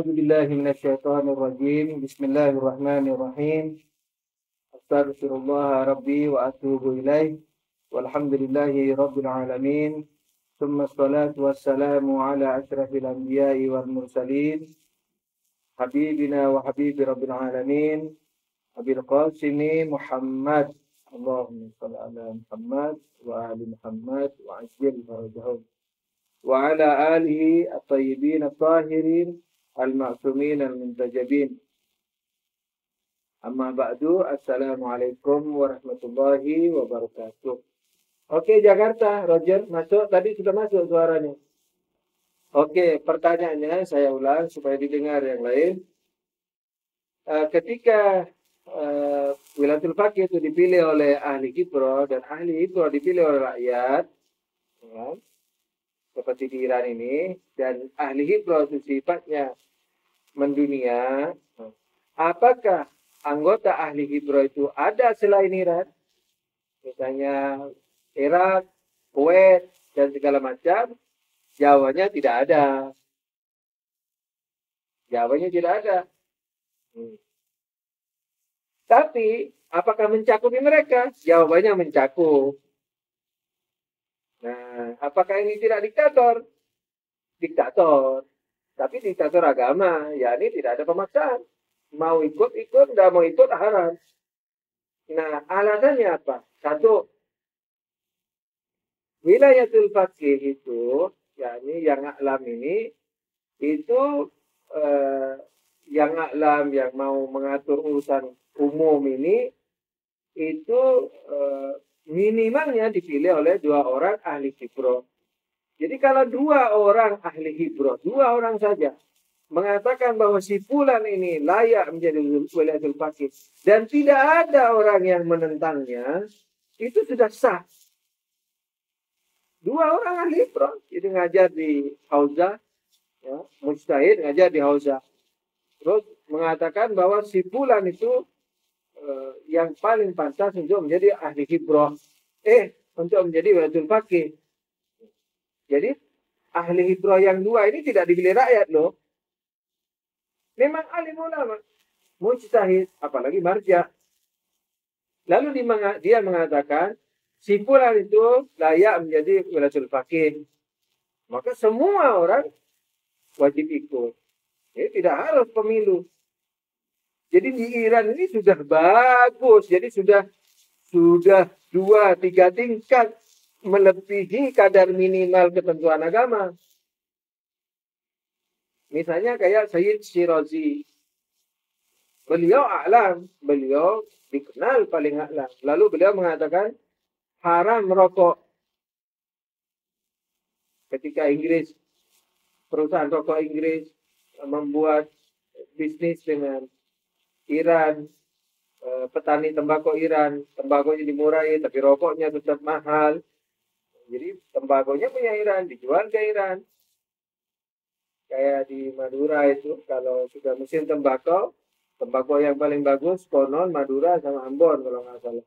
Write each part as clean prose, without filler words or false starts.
A'udzu billahi minasyaitonir rajim. Bismillahirrahmanirrahim. Astaghfirullah rabbi wa atubu ilaih. Walhamdulillahi rabbil alamin. Tsumma shalatu wassalamu ala asyrafil anbiya'i wal mursalin. Habibina wa habibi rabbil alamin. Abil Qasimi Muhammad. Allahumma shalli ala Muhammad wa ali Muhammad wa ajil farajahum. Wa ala alihi at-tayyibin at-tahirin al-ma'sumin al-muntajabin. Amma ba'du, assalamualaikum warahmatullahi wabarakatuh. Oke, Jakarta, Roger, masuk. Tadi sudah masuk suaranya. Oke, pertanyaannya saya ulang supaya didengar yang lain. Ketika Wilayatul Faqih itu dipilih oleh ahli Kipro dan ahli Kipro dipilih oleh rakyat, ya, seperti di Iran ini, dan ahli Kipro itu sifatnya mendunia. Apakah anggota ahli Kipro itu ada selain Iran? Misalnya Irak, Kuwait, dan segala macam? Jawabannya tidak ada. Jawabannya tidak ada. Tapi, apakah mencakupi mereka? Jawabannya mencakup. Nah, apakah ini tidak diktator? Diktator. Tapi diktator agama, yakni tidak ada pemaksaan. Mau ikut, tidak mau ikut, haram. Nah, alasannya apa? Satu, Wilayatul Faqih itu, yakni yang a'lam ini, itu yang a'lam, yang mau mengatur urusan umum ini, itu minimalnya dipilih oleh 2 orang ahli Kipro. Jadi kalau 2 orang ahli Kipro, 2 orang saja, mengatakan bahwa si fulan ini layak menjadi Wilayatul Faqih dan tidak ada orang yang menentangnya, itu sudah sah. 2 orang ahli Kipro, jadi ngajar di Hauzah, ya, mujtahid ngajar di Hauzah. Terus mengatakan bahwa si fulan itu yang paling pantas untuk menjadi ahli Kipro, untuk menjadi Wilayatul Faqih. Jadi ahli Kipro yang 2 ini tidak dipilih rakyat loh. Memang alim ulama, mujtahid, apalagi marja. Lalu dia mengatakan si fulan itu layak menjadi Wilayatul Faqih. Maka semua orang wajib ikut. Jadi tidak harus pemilu. Jadi di Iran ini sudah bagus. Jadi sudah 2-3 tingkat melebihi kadar minimal ketentuan agama. Misalnya kayak Sayyid Shirazi. Beliau a'lam. Beliau dikenal paling a'lam. Lalu beliau mengatakan haram merokok. Ketika Inggris, perusahaan rokok Inggris membuat bisnis dengan Iran, petani tembakau Iran, tembakonya dimurahi, tapi rokoknya tetap mahal. Jadi tembakonya punya Iran, dijual ke Iran. Kayak di Madura itu, kalau sudah musim tembakau yang paling bagus, konon Madura sama Ambon kalau nggak salah.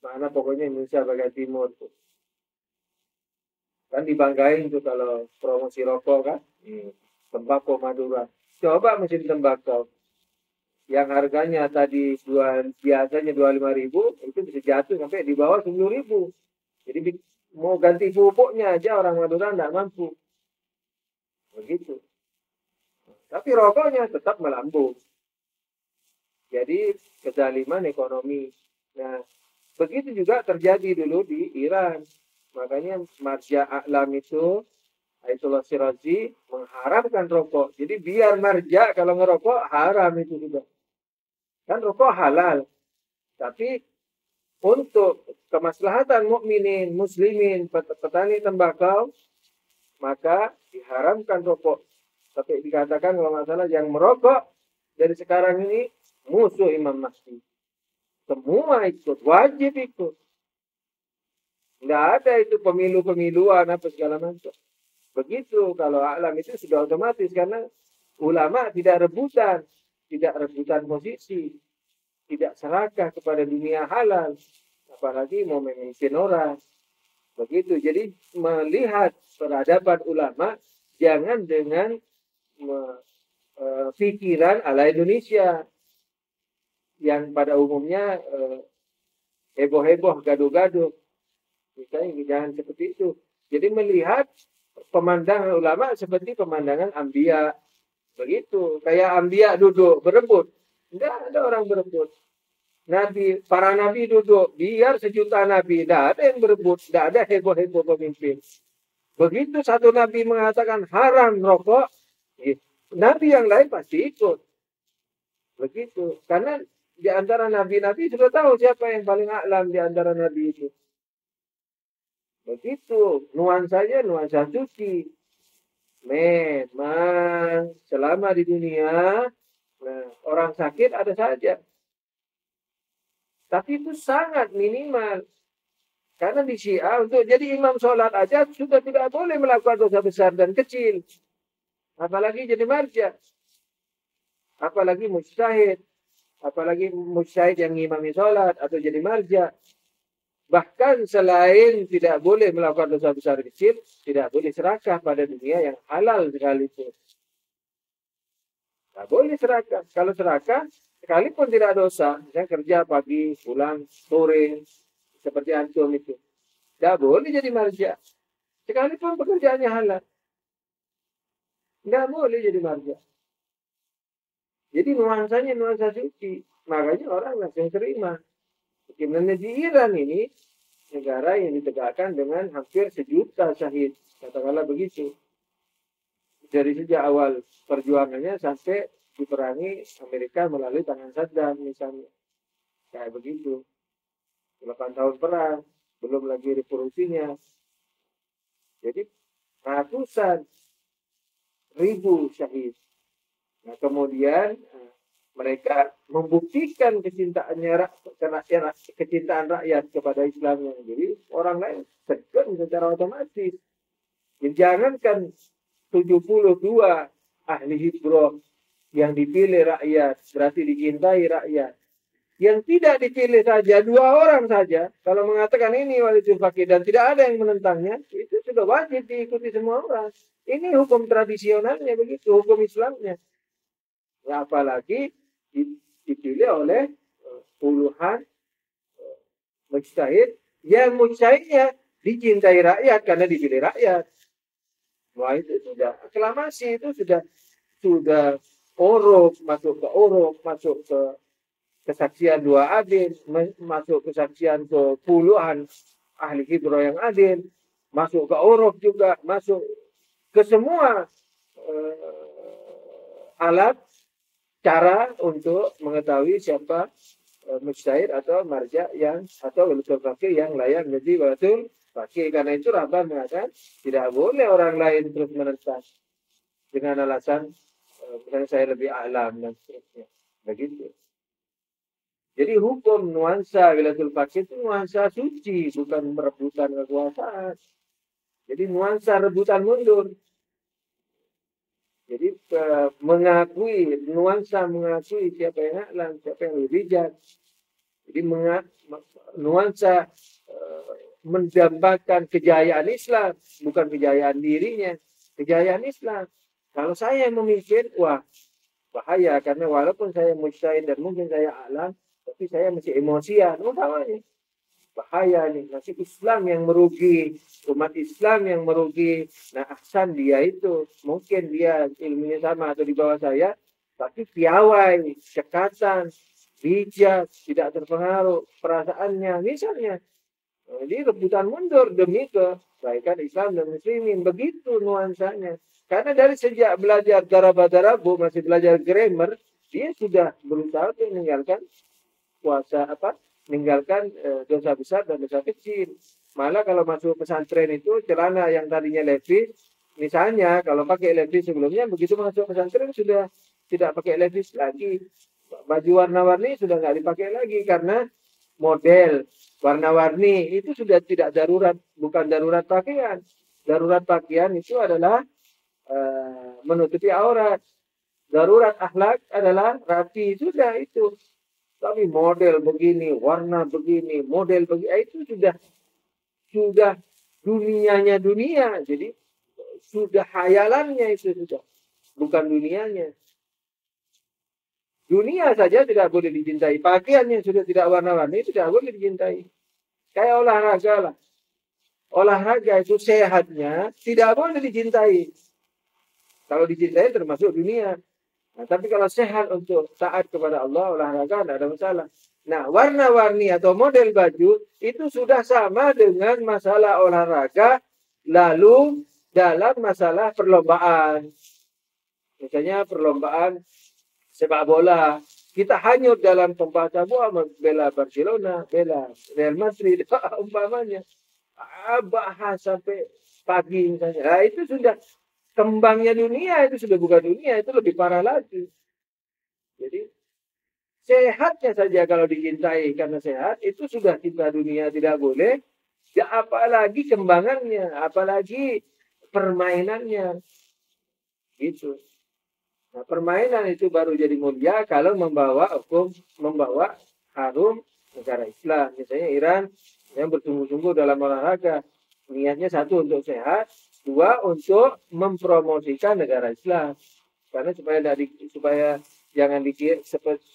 Mana pokoknya Indonesia bagian timur tuh. Kan dibanggain tuh kalau promosi rokok kan, tembakau Madura. Coba musim tembakau yang harganya tadi biasanya 25.000, itu bisa jatuh sampai di bawah 10.000. Jadi mau ganti pupuknya aja orang Madura tidak mampu. Begitu. Tapi rokoknya tetap melambung. Jadi kezaliman ekonomi. Nah, begitu juga terjadi dulu di Iran. Makanya marja a'lam itu, Ayatullah Shirazi mengharamkan rokok. Jadi biar marja kalau ngerokok haram itu juga. Kan rokok halal. Tapi untuk kemaslahatan mukminin, muslimin, petani tembakau, maka diharamkan rokok. Tapi dikatakan kalau nggak salah yang merokok dari sekarang ini musuh Imam Mahdi. Semua ikut, wajib ikut. Nggak ada itu pemilu-pemiluan apa segala macam. Begitu kalau a'lam itu sudah otomatis karena ulama tidak rebutan posisi, tidak serakah kepada dunia halal, apalagi mau memimpin orang. Begitu. Jadi melihat peradaban ulama jangan dengan pikiran ala Indonesia yang pada umumnya heboh-heboh, gaduh-gaduh. Misalnya jangan seperti itu. Jadi melihat pemandangan ulama seperti pemandangan Anbiya. Begitu. Kayak Anbiya duduk berebut. Tidak ada orang berebut. Nabi, para nabi duduk, biar sejuta nabi, tidak ada yang berebut, tidak ada heboh-heboh pemimpin. Begitu satu nabi mengatakan haram rokok, nabi yang lain pasti ikut. Begitu. Karena di antara nabi-nabi sudah tahu siapa yang paling a'lam di antara nabi itu. Begitu. Nuansanya nuansa suci. Memang selama di dunia, nah, orang sakit ada saja. Tapi itu sangat minimal. Karena di Syiah untuk jadi imam sholat aja sudah tidak boleh melakukan dosa besar dan kecil. Apalagi jadi marja. Apalagi mujtahid. Apalagi mujtahid yang ngimami sholat atau jadi marja. Bahkan selain tidak boleh melakukan dosa besar kecil, tidak boleh serakah pada dunia yang halal sekalipun. Tidak boleh serakah. Kalau serakah, sekalipun tidak dosa, misalnya kerja pagi, pulang, sore, seperti antum itu. Tidak boleh jadi marja. Sekalipun pekerjaannya halal. Tidak boleh jadi marja. Jadi nuansanya nuansa suci. Makanya orang langsung terima. Sebenarnya di Iran ini, negara yang ditegakkan dengan hampir 1 juta syahid. Katakanlah begitu. Dari sejak awal perjuangannya sampai diperangi Amerika melalui tangan Saddam misalnya. Kayak begitu. 8 tahun perang. Belum lagi revolusinya. Jadi ratusan ribu syahid. Nah kemudian mereka membuktikan kecintaan rakyat kepada Islamnya. Jadi orang lain segan secara otomatis. Jangankan 72 ahli hijrah yang dipilih rakyat, berarti dicintai rakyat. Yang tidak dipilih saja, 2 orang saja, kalau mengatakan ini walitul faqih dan tidak ada yang menentangnya, itu sudah wajib diikuti semua orang. Ini hukum tradisionalnya begitu, hukum Islamnya. Ya, apalagi dipilih oleh puluhan mujtahid, yang mujtahidnya dicintai rakyat karena dipilih rakyat. Wah itu sudah aklamasi, itu sudah masuk ke kesaksian 2 adil, masuk kesaksian ke puluhan ahli hijrah yang adil, masuk ke uruf juga, masuk ke semua alat cara untuk mengetahui siapa mujtahid atau marja atau walitul faqih yang layak menjadi walitul faqih. Karena itu Rahban mengatakan tidak boleh orang lain terus menentang dengan alasan misalnya saya lebih a'lam dan seterusnya. Begitu. Jadi hukum nuansa walitul faqih itu nuansa suci, bukan perebutan kekuasaan. Jadi nuansa rebutan mundur. Jadi nuansa mengakui siapa yang a'lam, siapa yang lebih bijak. Jadi nuansa mendambakan kejayaan Islam, bukan kejayaan dirinya, kejayaan Islam. Kalau saya yang memimpin, wah bahaya, karena walaupun saya mujtahid dan mungkin saya a'lam, tapi saya masih emosian, utamanya. Bahaya nih, nanti Islam yang merugi, umat Islam yang merugi. Nah, ahsan dia itu, mungkin dia ilmunya sama atau di bawah saya, tapi piawai, cekatan, bijak, tidak terpengaruh perasaannya, misalnya. Jadi rebutan mundur demi kebaikan Islam dan Muslimin, begitu nuansanya. Karena dari sejak belajar darab-darabu, masih belajar grammar, dia sudah berusaha untuk meninggalkan meninggalkan dosa besar dan dosa kecil. Malah kalau masuk pesantren itu celana yang tadinya levis, misalnya kalau pakai levis sebelumnya, begitu masuk pesantren sudah tidak pakai levis lagi. Baju warna-warni sudah nggak dipakai lagi karena model warna-warni itu sudah tidak darurat, bukan darurat pakaian. Darurat pakaian itu adalah menutupi aurat. Darurat akhlak adalah rapi, sudah itu. Tapi model begini, warna begini, model begini, itu sudah dunianya dunia. Jadi sudah hayalannya itu sudah. bukan dunianya. Dunia saja tidak boleh dicintai. Pakaian yang sudah tidak warna-warni tidak boleh dicintai. Kayak olahraga lah. Olahraga itu sehatnya tidak boleh dicintai. Kalau dicintai termasuk dunia. Nah, tapi kalau sehat untuk taat kepada Allah, olahraga tidak ada masalah. Nah, warna-warni atau model baju itu sudah sama dengan masalah olahraga, lalu dalam masalah perlombaan. Misalnya perlombaan sepak bola. Kita hanyut dalam pembahasan bela Barcelona, bela Real Madrid, umpamanya. Bahas sampai pagi misalnya. Nah, itu sudah kembangnya dunia, itu sudah bukan dunia, itu lebih parah lagi. Jadi sehatnya saja kalau dicintai karena sehat, itu sudah cinta dunia tidak boleh. Ya, apalagi kembangannya, apalagi permainannya. Gitu. Nah, permainan itu baru jadi mulia kalau membawa hukum, membawa harum negara Islam. Misalnya Iran yang bersungguh-sungguh dalam olahraga. Niatnya satu untuk sehat, dua untuk mempromosikan negara Islam. Karena supaya jangan dikira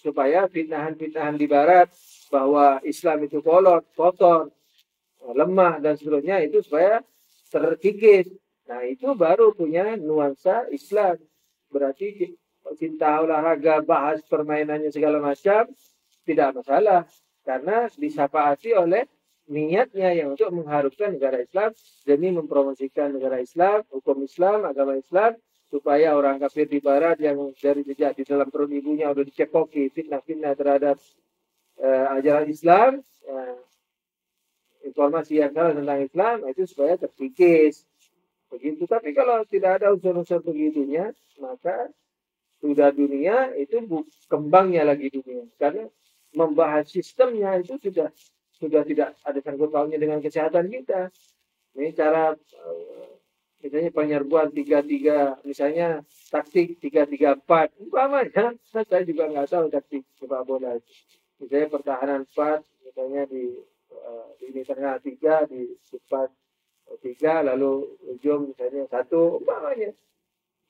supaya fitnahan-fitnahan di Barat bahwa Islam itu kolot, kotor, lemah dan seterusnya itu supaya terkikis. Nah itu baru punya nuansa Islam. Berarti cinta olahraga, bahas permainannya segala macam tidak masalah karena disapaati oleh niatnya yang untuk mengharumkan negara Islam demi mempromosikan negara Islam, hukum Islam, agama Islam supaya orang kafir di Barat yang dari sejak di dalam perut ibunya udah dicekoki fitnah-fitnah terhadap ajaran Islam, informasi yang salah tentang Islam itu supaya terkikis. Begitu. Tapi kalau tidak ada unsur-unsur begitunya, maka sudah dunia itu kembangnya lagi dunia. Karena membahas sistemnya itu sudah tidak ada sangkut pautnya dengan kesehatan kita. Ini cara misalnya penyerbuan 3-3, misalnya taktik 3-3-4. Umpamanya, saya juga nggak tahu taktik sepak bola. Misalnya pertahanan 4, misalnya di lini tengah 3, di depan 3, lalu ujung misalnya 1, umpamanya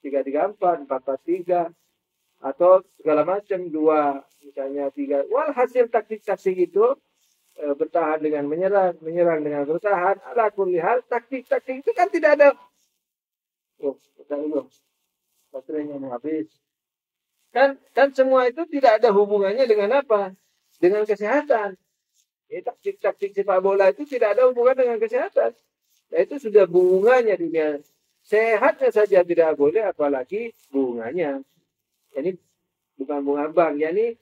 3-3-4, 4-4-3, atau segala macam 2, misalnya 3. Walhasil taktik-taktik itu bertahan dengan menyerang dengan bertahan. Ala kulli hal taktik-taktik itu kan tidak ada. Oh, bentar dulu. Baterainya mau habis. Kan semua itu tidak ada hubungannya dengan apa? Dengan kesehatan. Taktik-taktik sepak bola itu tidak ada hubungan dengan kesehatan. Nah, itu sudah bunganya dunia. Sehatnya saja tidak boleh, apalagi bunganya. Ini bukan bunga bank, ini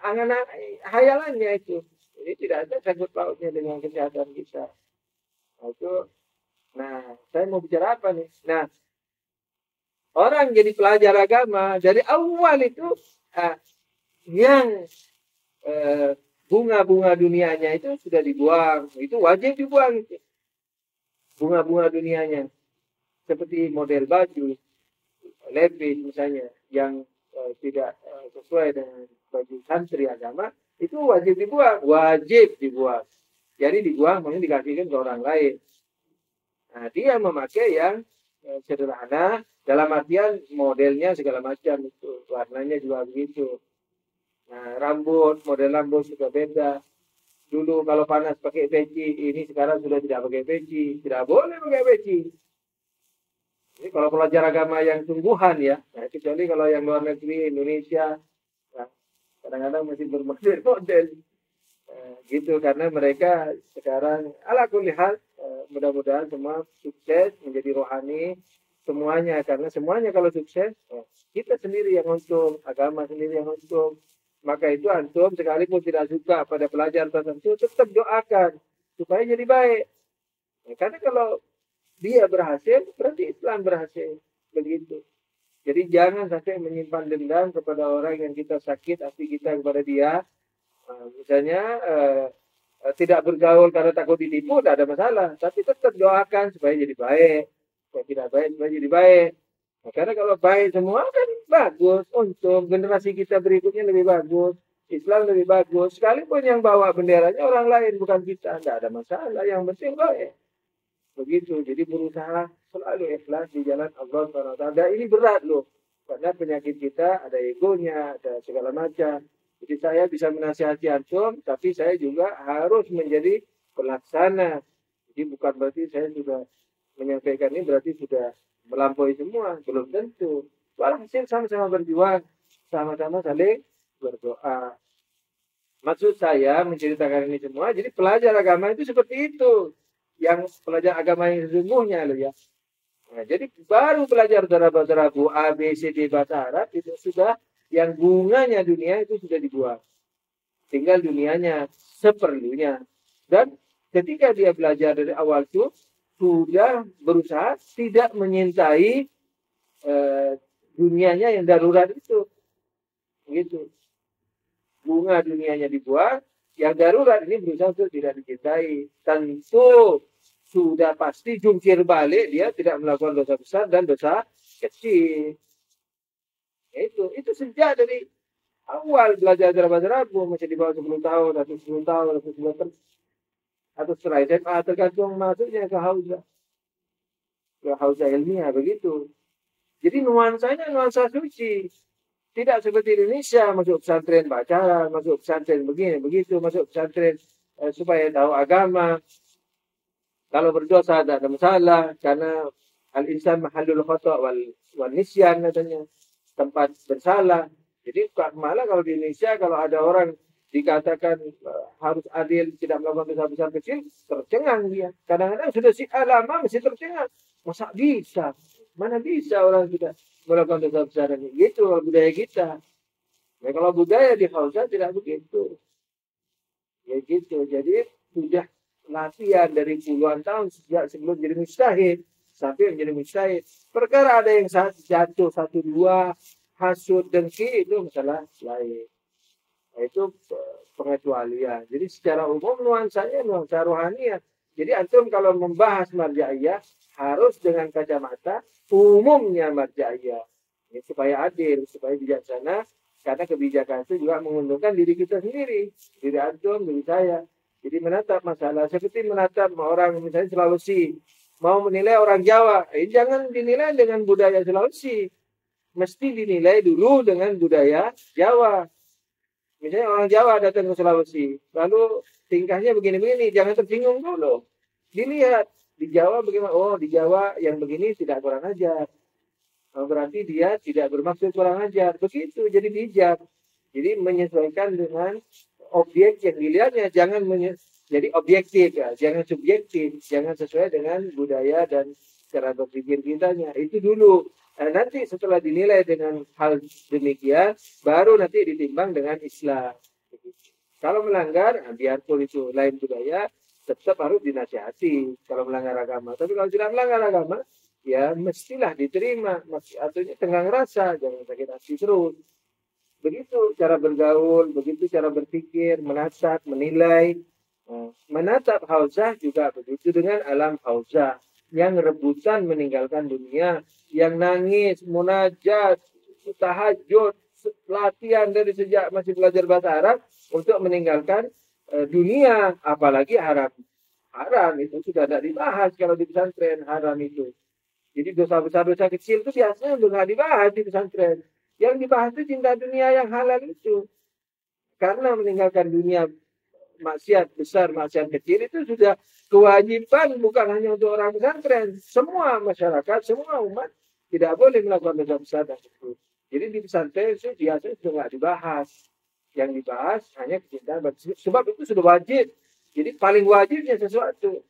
angan hayalannya itu. Ini tidak ada sangkut pautnya dengan kesehatan kita. Nah, itu. Nah, saya mau bicara apa nih? Nah, orang jadi pelajar agama dari awal itu yang bunga-bunga dunianya itu sudah dibuang. Itu wajib dibuang itu. Bunga-bunga dunianya seperti model baju lepis misalnya yang tidak sesuai dengan baju santri agama itu wajib dibuang jadi dibuang mungkin dikasihkan ke orang lain. Nah dia memakai yang sederhana dalam artian modelnya segala macam itu warnanya juga begitu. Nah model rambut juga beda. Dulu kalau panas pakai peci, ini sekarang sudah tidak pakai peci. Tidak boleh pakai peci. Ini kalau pelajar agama yang sungguhan ya, nah, kecuali kalau yang luar negeri, Indonesia, nah, kadang-kadang masih bermodel-model. Gitu, karena mereka sekarang, ala kulli hal, mudah-mudahan semua sukses, menjadi rohani, semuanya. Karena semuanya kalau sukses, kita sendiri yang untung, agama sendiri yang untung. Maka itu antum sekalipun tidak suka pada pelajar tertentu tetap doakan supaya jadi baik. Ya, karena kalau dia berhasil berarti Islam berhasil begitu. Jadi jangan sampai menyimpan dendam kepada orang yang kita sakit hati kita kepada dia. Misalnya tidak bergaul karena takut ditipu tidak ada masalah, tapi tetap doakan supaya jadi baik. Supaya tidak baik supaya jadi baik. Nah, karena kalau baik semua kan bagus, untuk generasi kita berikutnya lebih bagus, Islam lebih bagus. Sekalipun yang bawa benderanya orang lain bukan kita, tidak ada masalah. Yang penting baik. Begitu. Jadi berusaha selalu ikhlas di jalan Allah SWT. Ini berat loh. Karena penyakit kita ada egonya, ada segala macam. Jadi saya bisa menasihati antum, tapi saya juga harus menjadi pelaksana. Jadi bukan berarti saya sudah menyampaikan ini berarti sudah melampaui semua, belum tentu. Walhasil sama-sama berjuang, sama-sama saling berdoa. Maksud saya menceritakan ini semua, jadi pelajar agama itu seperti itu. Yang pelajar agama yang sesungguhnya loh ya. Nah, jadi baru belajar darab-darabu A, B, C, D bahasa Arab itu sudah yang bunganya dunia itu sudah dibuang. Tinggal dunianya seperlunya. Dan ketika dia belajar dari awal itu sudah berusaha tidak menyintai dunianya yang darurat itu. Gitu. Bunga dunianya dibuang, yang darurat ini berusaha untuk tidak dicintai. Tentu sudah pasti jungkir balik dia tidak melakukan dosa besar dan dosa kecil. Itu sejak dari awal belajar bahasa Arab masih di bawah 10 tahun atau 10 tahun atau 10 tahun atau setelah SMA tergantung masuknya ke hauza ilmiah begitu. Jadi nuansanya nuansa suci. Tidak seperti Indonesia, masuk pesantren baca, masuk pesantren begini, begitu, masuk pesantren supaya tahu agama. Kalau berdosa tidak ada masalah, karena al-insan mahallul khata' wal nisyan katanya, tempat bersalah. Jadi malah kalau di Indonesia, kalau ada orang dikatakan harus adil, tidak melakukan dosa besar kecil, tercengang dia. Kadang-kadang sudah lama masih tercengang. Masa bisa? Mana bisa orang tidak melakukan dosa besar ini? Gitu budaya kita. Ya, kalau budaya di Hausa tidak begitu. Ya gitu. Jadi sudah latihan dari puluhan tahun sejak sebelum jadi mujtahid sampai menjadi mujtahid. Perkara ada yang jatuh satu dua hasud dengki itu masalah lain. Itu pengecualian. Jadi secara umum nuansanya nuansa rohaniah. Jadi antum kalau membahas marja'iyah harus dengan kacamata umumnya marja'iyah. Ya, supaya adil, supaya bijaksana, karena kebijakan itu juga menguntungkan diri kita sendiri, diri antum, diri saya. Jadi menatap masalah seperti menatap orang misalnya Sulawesi, mau menilai orang Jawa, jangan dinilai dengan budaya Sulawesi, mesti dinilai dulu dengan budaya Jawa. Misalnya orang Jawa datang ke Sulawesi, lalu tingkahnya begini-begini, jangan tersinggung dulu. Dilihat di Jawa bagaimana? Oh, di Jawa yang begini tidak kurang ajar. Oh, berarti dia tidak bermaksud kurang ajar. Begitu, jadi bijak. Jadi menyesuaikan dengan objek yang dilihatnya. Jangan jadi objektif, ya. Jangan subjektif. Jangan sesuai dengan budaya dan cara berpikir kitanya. Itu dulu. Nanti setelah dinilai dengan hal demikian, baru nanti ditimbang dengan Islam. Kalau melanggar, biarpun itu lain budaya, tetap harus dinasihati kalau melanggar agama. Tapi kalau tidak melanggar agama, ya mestilah diterima. Artinya tenggang rasa, jangan sakit hati terus. Begitu cara bergaul, begitu cara berpikir, menatap, menilai. Menatap hauzah juga begitu dengan alam hauzah. Yang rebutan meninggalkan dunia, yang nangis, munajat, tahajud, latihan dari sejak masih belajar bahasa Arab untuk meninggalkan dunia, apalagi haram. Haram itu sudah tidak dibahas kalau di pesantren, haram itu. Jadi dosa besar, dosa kecil itu biasanya sudah tidak dibahas di pesantren. Yang dibahas itu cinta dunia yang halal itu. Karena meninggalkan dunia, maksiat besar, maksiat kecil itu sudah kewajiban bukan hanya untuk orang pesantren. Semua masyarakat, semua umat tidak boleh melakukan dosa besar dan kecil. Jadi di pesantren itu biasanya sudah tidak dibahas. Yang dibahas hanya kecintaan. Sebab itu sudah wajib. Jadi paling wajibnya sesuatu.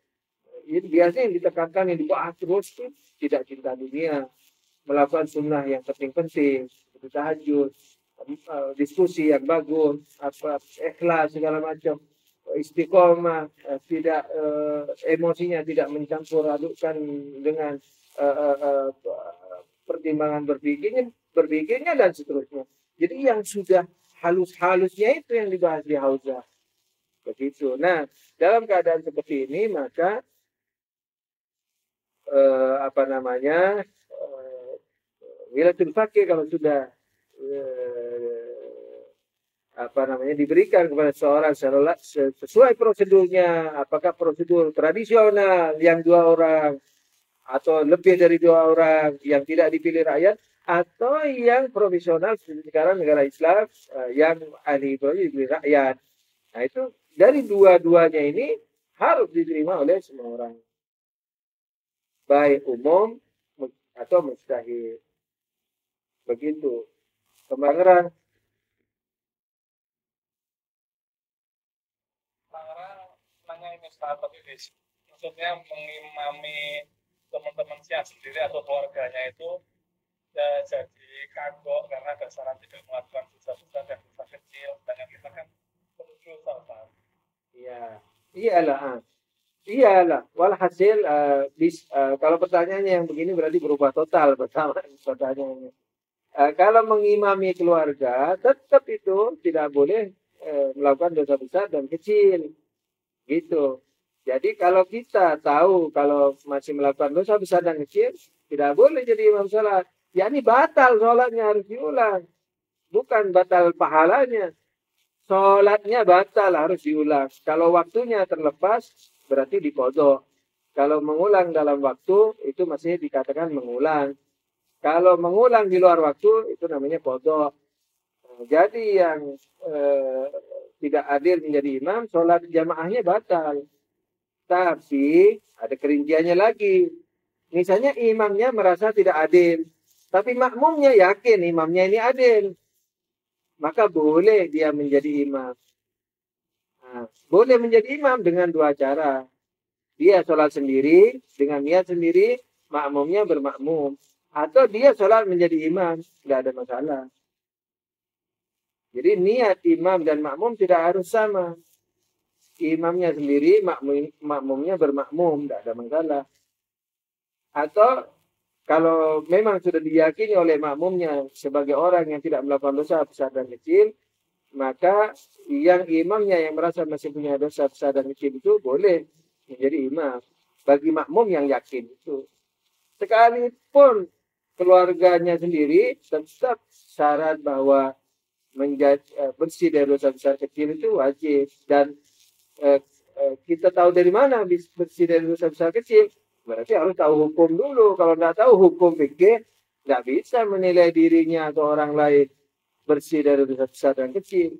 Jadi biasanya yang ditekankan, yang dibahas terus itu tidak cinta dunia. Melakukan sunnah yang penting-penting. Seperti tahajud, diskusi yang bagus, ikhlas segala macam. Istiqomah, tidak emosinya tidak mencampur adukkan dengan pertimbangan berpikirnya dan seterusnya. Jadi yang sudah halus-halusnya itu yang dibahas di hauzah. Begitu. Nah, dalam keadaan seperti ini maka wilayatul faqih kalau sudah diberikan kepada seorang sesuai prosedurnya, apakah prosedur tradisional yang 2 orang atau lebih dari 2 orang yang tidak dipilih rakyat, atau yang profesional seperti sekarang negara Islam yang ahli itu rakyat. Nah itu dari dua-duanya ini harus diterima oleh semua orang, baik umum atau mustahil. Begitu. Kemarin nanya ini startup ini, maksudnya mengimami teman-teman Syiah sendiri atau keluarganya itu ya, jadi kagok karena dasarnya tidak melakukan dosa besar dan dosa kecil, sedangkan kita kan menuju dosa. iya, iyalah. Iyalah, walhasil kalau pertanyaannya yang begini berarti berubah total pertama pertanyaannya. Kalau mengimami keluarga, tetap itu tidak boleh melakukan dosa besar dan kecil, gitu. Jadi kalau kita tahu kalau masih melakukan dosa besar dan kecil, tidak boleh jadi imam sholat. Ya ini batal sholatnya harus diulang, bukan batal pahalanya. Sholatnya batal harus diulang. Kalau waktunya terlepas, berarti dikodok. Kalau mengulang dalam waktu, itu masih dikatakan mengulang. Kalau mengulang di luar waktu, itu namanya kodok. Jadi yang tidak adil menjadi imam, sholat jamaahnya batal. Tapi ada kerinciannya lagi. Misalnya imamnya merasa tidak adil. Tapi makmumnya yakin imamnya ini adil. Maka boleh dia menjadi imam. Nah, boleh menjadi imam dengan dua cara. Dia sholat sendiri, dengan niat sendiri, makmumnya bermakmum. Atau dia sholat menjadi imam, tidak ada masalah. Jadi niat imam dan makmum tidak harus sama. Imamnya sendiri, makmumnya bermakmum, tidak ada masalah. Atau kalau memang sudah diyakini oleh makmumnya sebagai orang yang tidak melakukan dosa besar dan kecil, maka yang imamnya yang merasa masih punya dosa besar dan kecil itu boleh menjadi imam bagi makmum yang yakin itu. Sekalipun keluarganya sendiri tetap syarat bahwa bersih dari dosa besar kecil itu wajib. Dan kita tahu dari mana bersih dari dosa besar kecil, berarti harus tahu hukum dulu. Kalau tidak tahu hukum fikih, tidak bisa menilai dirinya atau orang lain bersih dari dosa besar dan kecil.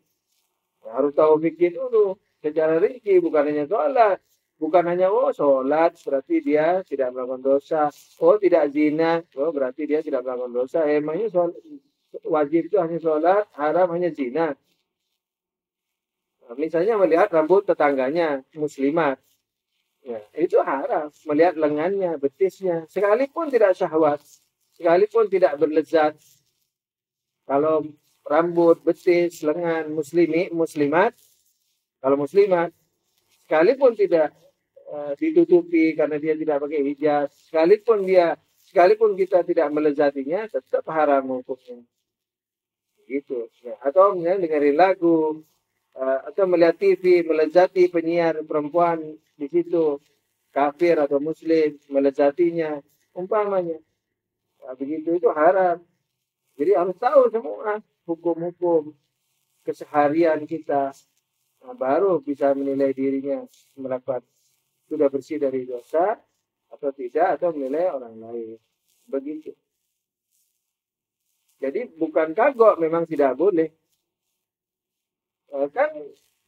Harus tahu fikih dulu secara rinci, bukan hanya sholat. Bukan hanya sholat berarti dia tidak melakukan dosa. Tidak zina, berarti dia tidak melakukan dosa. Emangnya wajib itu hanya sholat, haram hanya zina. Nah, misalnya melihat rambut tetangganya muslimat, ya, itu haram. Melihat lengannya, betisnya, sekalipun tidak syahwat, sekalipun tidak berlezat. Kalau rambut, betis, lengan muslimat, kalau muslimat, sekalipun tidak ditutupi karena dia tidak pakai hijab, sekalipun kita tidak melezatinya, tetap haram hukumnya. Gitu. Ya. Atau misalnya dengerin lagu, atau melihat TV, melezati penyiar perempuan di situ, kafir atau muslim, melezatinya, umpamanya. Nah, begitu itu haram. Jadi harus tahu semua hukum-hukum keseharian kita. Nah, baru bisa menilai dirinya melakukan sudah bersih dari dosa atau tidak, atau menilai orang lain. Begitu. Jadi bukan kagok, memang tidak boleh. Kan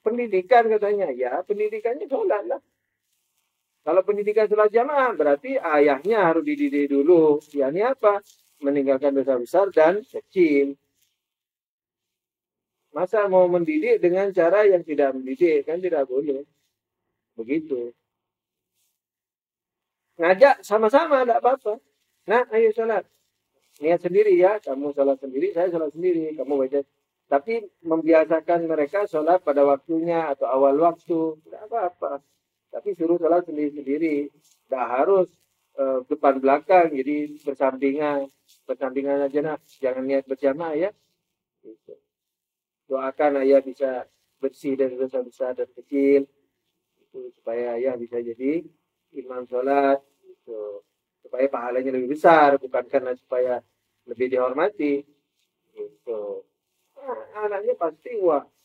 pendidikan katanya, ya pendidikannya sholat lah. Kalau pendidikan sholat jamaah, berarti ayahnya harus dididik dulu. Yakni apa? Meninggalkan dosa besar dan kecil. Masa mau mendidik dengan cara yang tidak mendidik? Kan tidak boleh. Begitu. Ngajak sama-sama, tidak apa-apa. Nah, ayo sholat. Niat sendiri ya, kamu sholat sendiri, saya sholat sendiri. Kamu baca. Tapi membiasakan mereka sholat pada waktunya atau awal waktu. Tidak apa-apa. Tapi suruh sholat sendiri-sendiri. Tidak harus depan belakang, jadi bersampingan. Bersampingan aja, nah. Jangan niat berjamaah ya. Gitu. Doakan ayah bisa bersih dari dosa besar dan kecil. Itu supaya ayah bisa jadi imam sholat. Gitu. Supaya pahalanya lebih besar, bukan karena supaya lebih dihormati. Gitu. Nah, anaknya pasti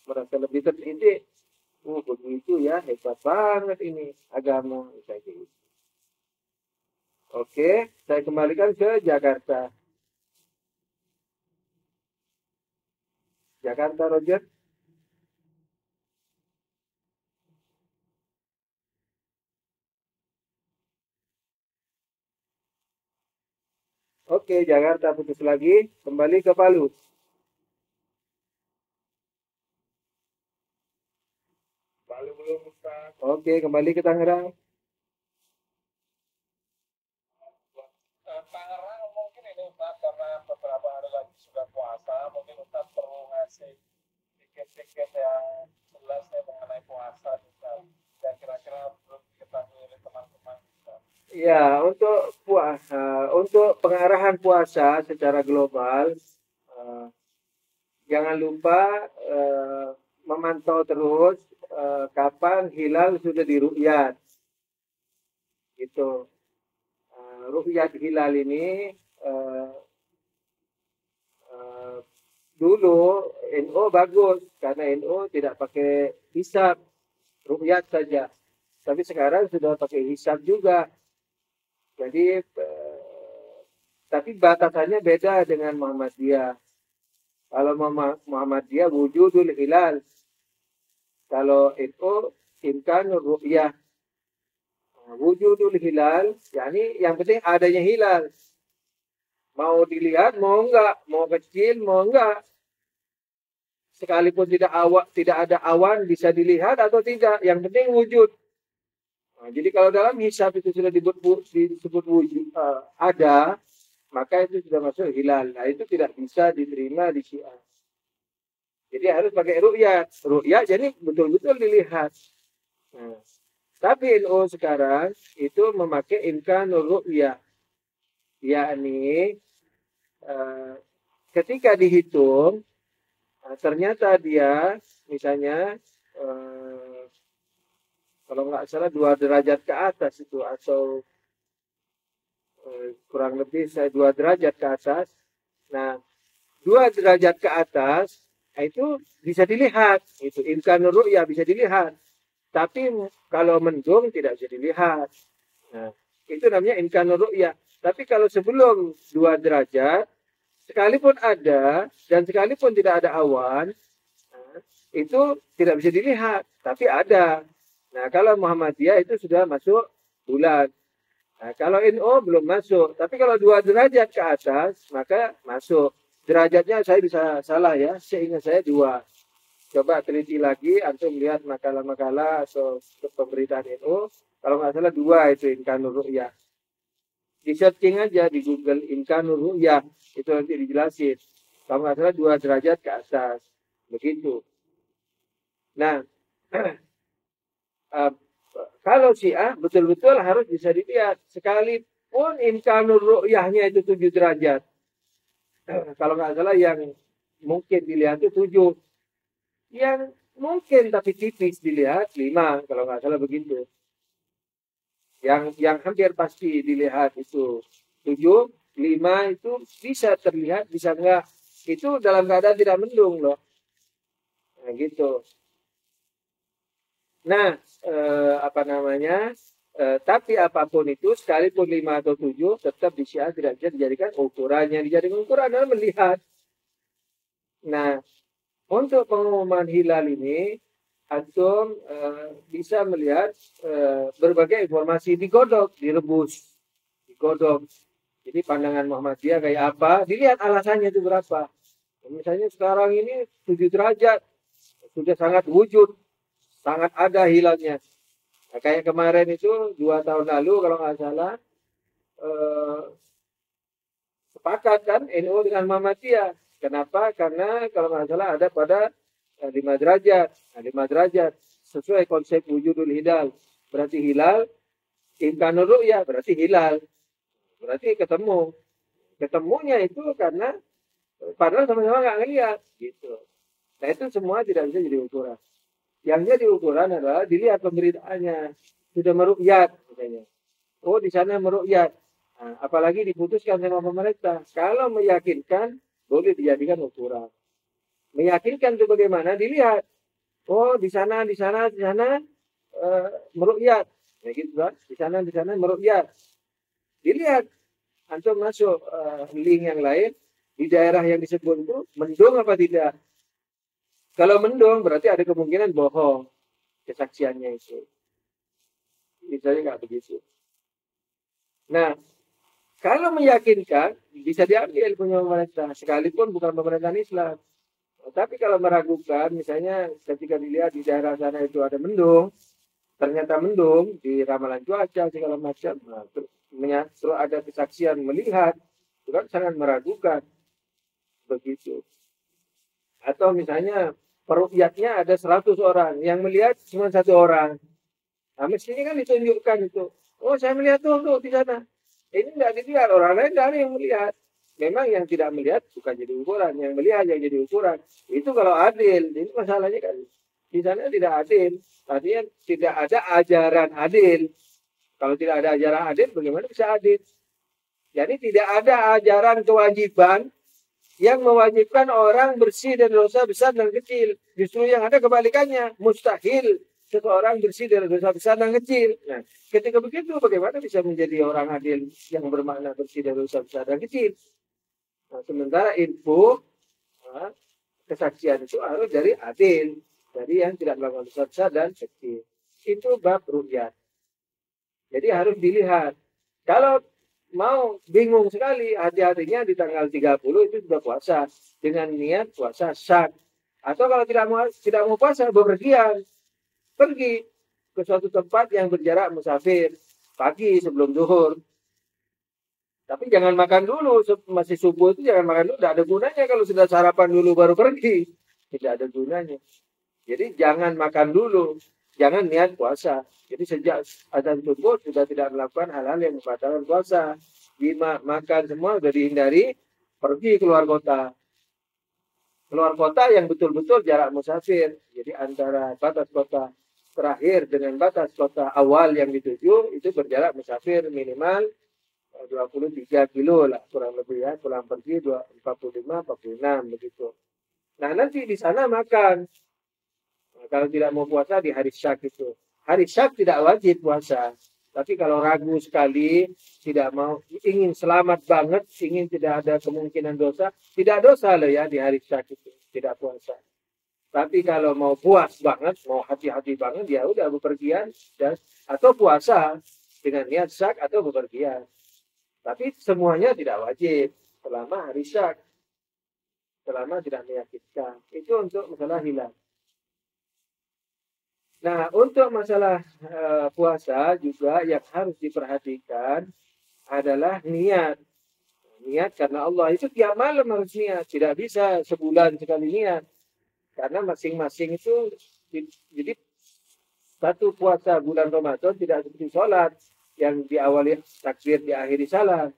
merasa lebih terdidik. Begitu ya, hebat banget ini agama. Gitu. Oke, saya kembalikan ke Jakarta. Jakarta, Roger. Oke, Jakarta putus lagi. Kembali ke Palu. Palu belum Ustaz. Oke, kembali ke Tangerang. Tangerang mungkin ini Ustaz, karena beberapa hari lagi sudah puasa, mungkin Ustaz perlu ngasih tiket-tiket yang jelas ya mengenai puasa Ustaz. Dan kira-kira belum diketahui oleh teman-teman Ustaz. Ya, untuk pengarahan puasa secara global, eh, jangan lupa memantau terus kapan hilal sudah diru'yat. Itu ru'yat hilal ini eh, eh, dulu NO bagus karena NO tidak pakai hisab, ru'yat saja. Tapi sekarang sudah pakai hisab juga. Jadi tapi batasannya beda dengan Muhammadiyah. Kalau Muhammadiyah wujudul hilal. Kalau itu imkanur ru'yah. Wujudul hilal, yakni yang penting adanya hilal. Mau dilihat, mau enggak, mau kecil, mau enggak. Sekalipun tidak ada awan bisa dilihat atau tidak, yang penting wujud. Nah, jadi kalau dalam hisab itu sudah disebut wujud ada, maka itu sudah masuk hilal. Nah, itu tidak bisa diterima di Syiah. Jadi harus pakai ru'yat. Ru'yat jadi betul-betul dilihat. Nah, tapi NU sekarang itu memakai imkanul ru'yah. Yakni ketika dihitung, ternyata dia misalnya kalau nggak salah 2 derajat ke atas itu atau kurang lebih 2 derajat ke atas. Nah, 2 derajat ke atas itu bisa dilihat. Itu imkanul ru'yah bisa dilihat. Tapi kalau mendung tidak bisa dilihat. Nah, itu namanya imkanul ru'yah. Tapi kalau sebelum 2 derajat, sekalipun ada dan sekalipun tidak ada awan, itu tidak bisa dilihat, tapi ada. Nah, kalau Muhammadiyah itu sudah masuk bulan. Nah, kalau NO belum masuk, tapi kalau 2 derajat ke atas, maka masuk. Derajatnya saya bisa salah ya, seingat saya 2. Coba teliti lagi, antum lihat makalah-makalah atau pemberitaan NO. Kalau nggak salah 2 itu imkanul ru'yah. Di searching aja di Google imkanul ru'yah, itu nanti dijelasin. Kalau nggak salah 2 derajat ke atas. Begitu. Nah, kalau Syiah betul-betul harus bisa dilihat. Sekalipun imkanul ru'yahnya itu 7 derajat. Kalau nggak salah yang mungkin dilihat itu 7. Yang mungkin tapi tipis dilihat 5. Kalau nggak salah begitu. Yang hampir pasti dilihat itu 7. 5 itu bisa terlihat, bisa enggak. Itu dalam keadaan tidak mendung loh. Nah gitu. Nah, tapi apapun itu, sekalipun 5 atau 7, tetap di Syiah tidak bisa dijadikan ukuran. Yang dijadikan ukuran adalah melihat. Nah, untuk pengumuman hilal ini, antum bisa melihat berbagai informasi digodok, direbus, digodok. Jadi pandangan Muhammadiyah kayak apa, dilihat alasannya itu berapa. Misalnya sekarang ini 7 derajat, sudah sangat wujud, sangat ada hilalnya. Nah, kayak kemarin itu 2 tahun lalu kalau nggak salah sepakat kan NU dengan Muhammadiyah. Kenapa? Karena kalau nggak salah ada pada 5 derajat. Nah, 5 derajat sesuai konsep wujudul hilal. Berarti hilal, imkanul ru'yah berarti hilal. Berarti ketemu. Ketemunya itu karena padahal sama-sama nggak ngeliat gitu. Nah itu semua tidak bisa jadi ukuran. Yang jadi ukuran adalah dilihat pemberitaannya. Sudah meru'yat misalnya. Oh di sana meru'yat. Nah, apalagi diputuskan sama pemerintah. Kalau meyakinkan boleh dijadikan ukuran. Meyakinkan itu bagaimana? Dilihat. Oh di sana meru'yat. Ya gitu kan. Di sana meru'yat. Dilihat. Antum masuk link yang lain. Di daerah yang disebut itu mendung apa tidak? Kalau mendung berarti ada kemungkinan bohong kesaksiannya itu. Misalnya nggak begitu. Nah, kalau meyakinkan bisa diambil punya pemerintah, sekalipun bukan pemerintahan Islam. Tapi kalau meragukan, misalnya ketika dilihat di daerah sana itu ada mendung, ternyata mendung di ramalan cuaca segala macam, nah, terus ada kesaksian melihat, itu kan sangat meragukan begitu. Atau misalnya perukyatnya ada 100 orang, yang melihat cuma 1 orang. Nah, mestinya kan ditunjukkan itu. Oh, saya melihat tuh di sana. Ini tidak dilihat, orang lain tidak ada yang melihat. Memang yang tidak melihat bukan jadi ukuran, yang melihat yang jadi ukuran. Itu kalau adil, ini masalahnya kan di sana tidak adil. Artinya tidak ada ajaran adil. Kalau tidak ada ajaran adil, bagaimana bisa adil? Jadi tidak ada ajaran kewajiban yang mewajibkan orang bersih dari dosa besar dan kecil. Justru yang ada kebalikannya, mustahil seseorang bersih dari dosa besar dan kecil. Nah, ketika begitu, bagaimana bisa menjadi orang adil yang bermakna bersih dari dosa besar dan kecil? Nah, sementara info, kesaksian itu harus dari adil, dari yang tidak melakukan dosa besar dan kecil. Itu bab ru'yat. Jadi harus dilihat. Kalau mau bingung sekali, hati-hatinya di tanggal 30 itu sudah puasa dengan niat puasa syak. Atau kalau tidak mau puasa, bepergian, pergi ke suatu tempat yang berjarak musafir pagi sebelum zuhur. Tapi jangan makan dulu, masih subuh itu jangan makan dulu, tidak ada gunanya kalau sudah sarapan dulu baru pergi. Tidak ada gunanya. Jadi jangan makan dulu, jangan niat puasa. Jadi sejak azan subuh sudah tidak melakukan hal-hal yang membatalkan puasa. Makan semua sudah dihindari, pergi keluar kota. Keluar kota yang betul-betul jarak musafir. Jadi antara batas kota terakhir dengan batas kota awal yang dituju itu berjarak musafir minimal 23 kilo lah kurang lebih ya, pulang pergi 45 46 begitu. Nah, nanti di sana makan. Nah, kalau tidak mau puasa di hari syak itu. Hari syak tidak wajib puasa. Tapi kalau ragu sekali, tidak mau, ingin selamat banget, ingin tidak ada kemungkinan dosa, tidak dosa loh ya di hari syak itu, tidak puasa. Tapi kalau mau puas banget, mau hati-hati banget, ya udah bepergian dan atau puasa dengan niat syak atau bepergian. Tapi semuanya tidak wajib selama hari syak, selama tidak menyakitkan. Itu untuk masalah hilal. Nah, untuk masalah puasa juga yang harus diperhatikan adalah niat. Niat karena Allah itu tiap malam harus niat. Tidak bisa sebulan sekali niat. Karena masing-masing itu, jadi satu puasa bulan Ramadan tidak seperti sholat yang diawali takbir, diakhiri salam.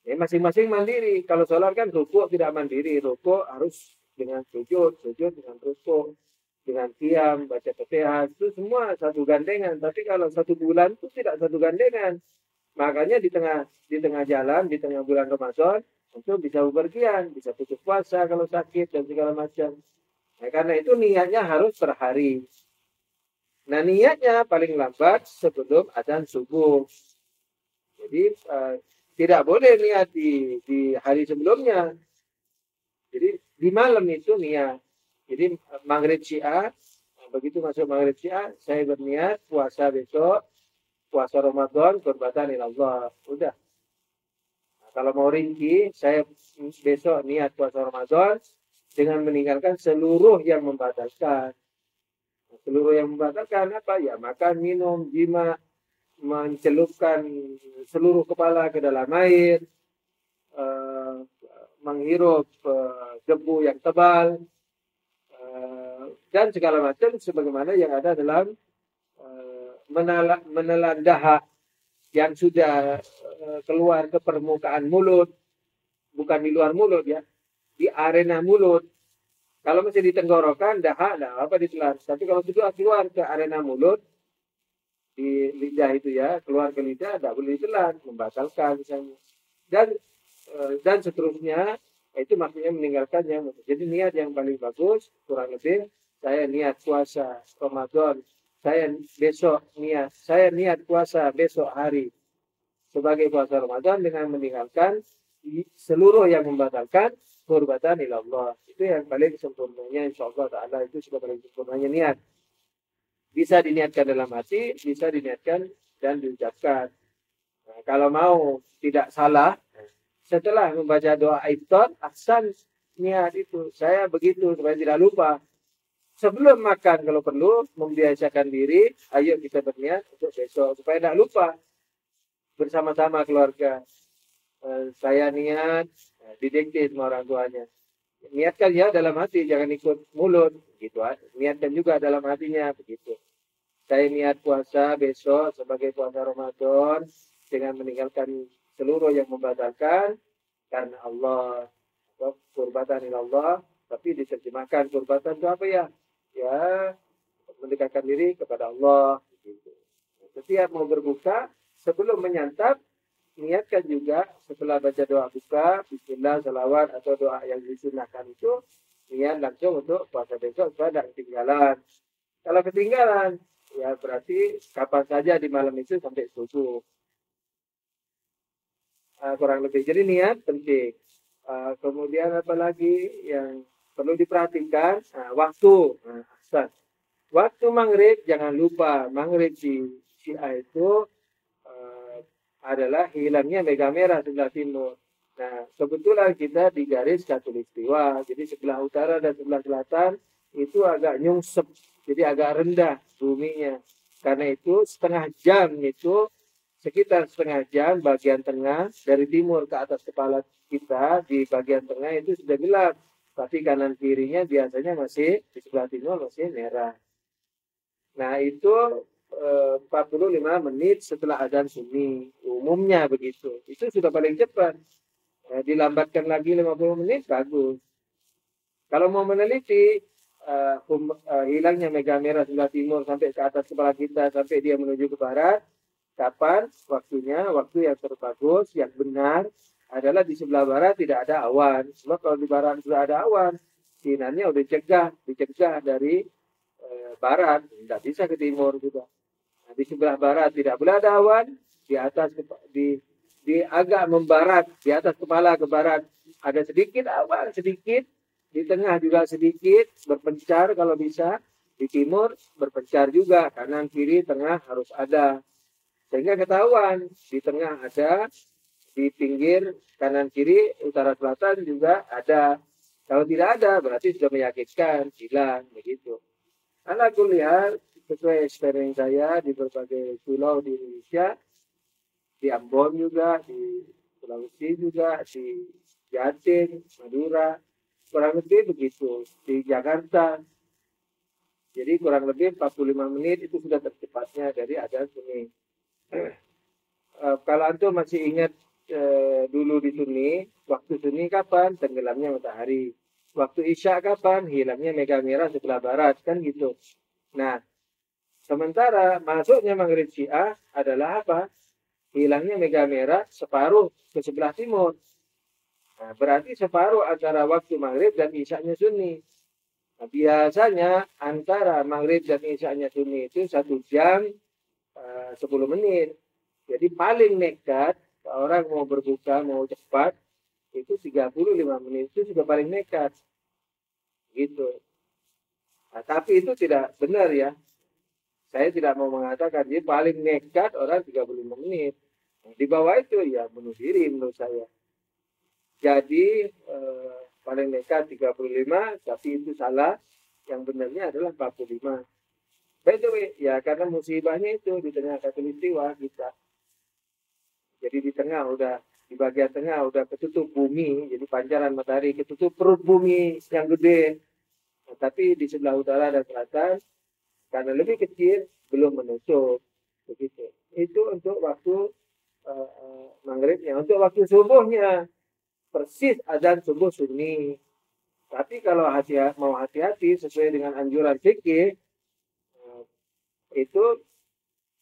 Ya, masing-masing mandiri. Kalau sholat kan rukuk tidak mandiri. Rukuk harus dengan sujud, sujud dengan rukuk, dengan qiyam, baca Fatihah, itu semua satu gandengan. Tapi kalau satu bulan itu tidak satu gandengan. Makanya di tengah jalan, di tengah bulan Ramadan, itu bisa bepergian, bisa putus puasa kalau sakit dan segala macam. Nah, karena itu niatnya harus per hari. Nah, niatnya paling lambat sebelum adzan subuh. Jadi tidak boleh niat di hari sebelumnya. Jadi di malam itu niat. Jadi maghrib Syiah, begitu masuk maghrib Syiah, saya berniat puasa besok, puasa Ramadan, qurbatan ilallah. Udah. Nah, kalau mau rinci, saya besok niat puasa Ramadan dengan meninggalkan seluruh yang membatalkan. Seluruh yang membatalkan apa? Ya makan, minum, jima, mencelupkan seluruh kepala ke dalam air, menghirup debu yang tebal, dan segala macam sebagaimana yang ada dalam menelan dahak yang sudah keluar ke permukaan mulut, bukan di luar mulut ya, di arena mulut. Kalau masih di tenggorokan, dahak, tidak apa ditelan. Tapi kalau sudah keluar ke arena mulut, di lidah itu ya, keluar ke lidah, tidak boleh ditelan, membatalkan misalnya. Dan seterusnya, itu maksudnya meninggalkan yang. Jadi niat yang paling bagus, kurang lebih, saya niat puasa Ramadan, saya niat puasa besok hari sebagai puasa Ramadan dengan meninggalkan seluruh yang membatalkan. qurbatan ilallah. Itu yang paling sempurnanya, insyaallah taala itu sudah paling sempurnanya niat. Bisa diniatkan dalam hati, bisa diniatkan dan diucapkan. Nah, kalau mau tidak salah, setelah membaca doa iftar, ahsan niat itu. Saya begitu supaya tidak lupa. Sebelum makan kalau perlu, membiasakan diri, ayo kita berniat untuk besok. Supaya tidak lupa bersama-sama keluarga. Saya niat, didikte sama orang tuanya. Niatkan ya dalam hati, jangan ikut mulut. Gitu. Niatkan juga dalam hatinya, begitu. Saya niat puasa besok sebagai puasa Ramadan dengan meninggalkan seluruh yang membatalkan karena Allah. Qurbatan ilallah, tapi diterjemahkan qurbatan itu apa ya? Ya, mendekatkan diri kepada Allah. Gitu. Setiap mau berbuka, sebelum menyantap, niatkan juga setelah baca doa buka, bismillah, salawat, atau doa yang disunahkan itu, niat langsung untuk puasa besok supaya tidak ketinggalan. Kalau ketinggalan, ya berarti kapan saja di malam itu sampai subuh. Kurang lebih. Jadi niat penting. Kemudian apa lagi yang perlu diperhatikan? Waktu. Waktu maghrib, jangan lupa. Maghrib di Syiah itu adalah hilangnya mega merah sebelah timur. Nah, kebetulan kita di garis khatulistiwa. Jadi sebelah utara dan sebelah selatan itu agak nyungsep. Jadi agak rendah buminya. Karena itu setengah jam itu, sekitar setengah jam bagian tengah dari timur ke atas kepala kita di bagian tengah itu sudah gelap. Tapi kanan kirinya biasanya masih di sebelah timur masih merah. Nah itu 45 menit setelah adzan sunyi. Umumnya begitu. Itu sudah paling cepat. Dilambatkan lagi 50 menit, bagus. Kalau mau meneliti hilangnya mega merah sebelah timur sampai ke atas kepala kita, sampai dia menuju ke barat, kapan waktunya? Waktu yang terbagus, yang benar adalah di sebelah barat tidak ada awan. Sebab kalau di barat sudah ada awan, sinarnya udah dicegah dari barat, tidak bisa ke timur juga. Nah, di sebelah barat tidak boleh ada awan, di atas di agak membarat, di atas kepala ke barat ada sedikit awan, sedikit, di tengah juga sedikit, berpencar kalau bisa, di timur berpencar juga, kanan kiri tengah harus ada. Sehingga ketahuan di tengah ada, di pinggir kanan kiri utara selatan juga ada. Kalau tidak ada berarti sudah meyakinkan hilang begitu. Ala kuliah sesuai eksperimen saya di berbagai pulau di Indonesia, di Ambon juga, di Sulawesi juga, di Jatim, Madura, kurang lebih begitu. Di Jakarta, jadi kurang lebih 45 menit itu sudah tercepatnya dari adzan sunyi. Kalau antum masih ingat dulu di Sunni, waktu Sunni kapan? Tenggelamnya matahari. Waktu Isya kapan? Hilangnya mega merah sebelah barat, kan gitu. Nah, sementara masuknya maghrib Syiah adalah apa? Hilangnya mega merah separuh ke sebelah timur. Nah, berarti separuh antara waktu maghrib dan Isyanya Sunni. Nah, biasanya antara maghrib dan Isyanya Sunni itu 1 jam 10 menit. Jadi paling nekat, orang mau berbuka, mau cepat, itu 35 menit itu sudah paling nekat. Gitu. Nah, tapi itu tidak benar ya. Saya tidak mau mengatakan, jadi paling nekat orang 35 menit. Nah, di bawah itu ya bunuh diri menurut saya. Jadi paling nekat 35, tapi itu salah. Yang benarnya adalah 45. By the way, ya karena musibahnya itu di tengah khatulistiwa kita. Jadi di tengah udah, di bagian tengah udah ketutup bumi, jadi pancaran matahari ketutup perut bumi yang gede. Nah, tapi di sebelah utara dan selatan, karena lebih kecil, belum menutup. Begitu. Itu untuk waktu maghribnya. Untuk waktu subuhnya, persis adzan subuh sunni. Tapi kalau mau hati-hati sesuai dengan anjuran fikih, itu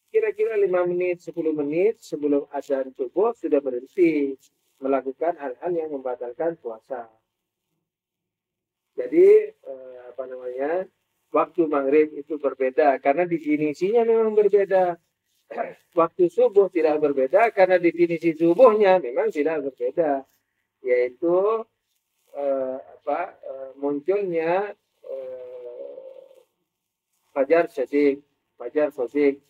kira-kira 5 menit, 10 menit sebelum adzan subuh sudah berhenti melakukan hal-hal yang membatalkan puasa. Jadi waktu maghrib itu berbeda karena definisinya memang berbeda. Waktu subuh tidak berbeda karena definisi subuhnya memang tidak berbeda, yaitu munculnya fajar syadik, fajar sodik.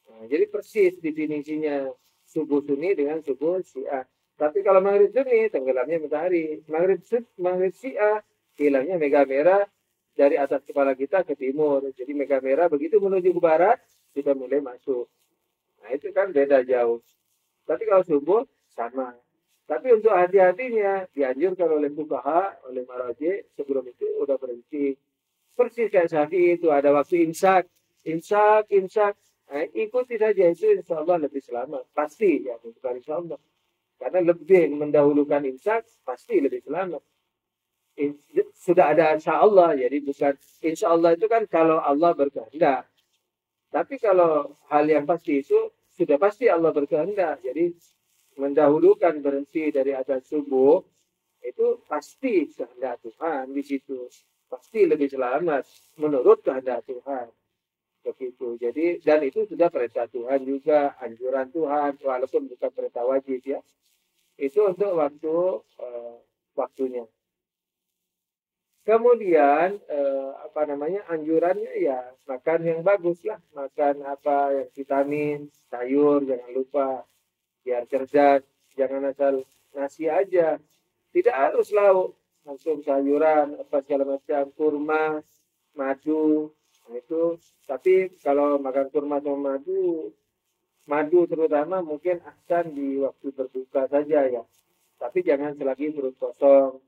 Nah, jadi persis definisinya subuh sunni dengan subuh syiah. Tapi kalau maghrib sunni tenggelamnya matahari. Maghrib syiah hilangnya mega merah dari atas kepala kita ke timur. Jadi mega merah begitu menuju ke barat sudah mulai masuk. Nah itu kan beda jauh. Tapi kalau subuh sama. Tapi untuk hati-hatinya dianjurkan oleh fuqaha, oleh maraji sebelum itu udah berhenti. Persis kayak Syafi'i itu ada waktu imsak, imsak. Nah, ikuti saja itu insya Allah lebih selamat. Pasti ya, bukan insya Allah. Karena lebih mendahulukan imsak, pasti lebih selamat. Sudah ada insya Allah, jadi bukan insya Allah itu kan kalau Allah berkehendak. Tapi kalau hal yang pasti itu sudah pasti Allah berkehendak. Jadi mendahulukan berhenti dari azan subuh itu pasti kehendak Tuhan di situ. Pasti lebih selamat menurut kehendak Tuhan. Begitu. Jadi dan itu sudah perintah Tuhan juga, anjuran Tuhan walaupun bukan perintah wajib ya. Itu untuk waktunya. Kemudian anjurannya ya makan yang bagus lah, makan apa yang vitamin, sayur jangan lupa biar cerdas, jangan asal nasi aja. Tidak harus lauk, langsung sayuran apa segala macam, kurma, madu. Nah, itu tapi kalau makan kurma sama madu terutama mungkin akan di waktu berbuka saja ya. Tapi jangan selagi perut kosong.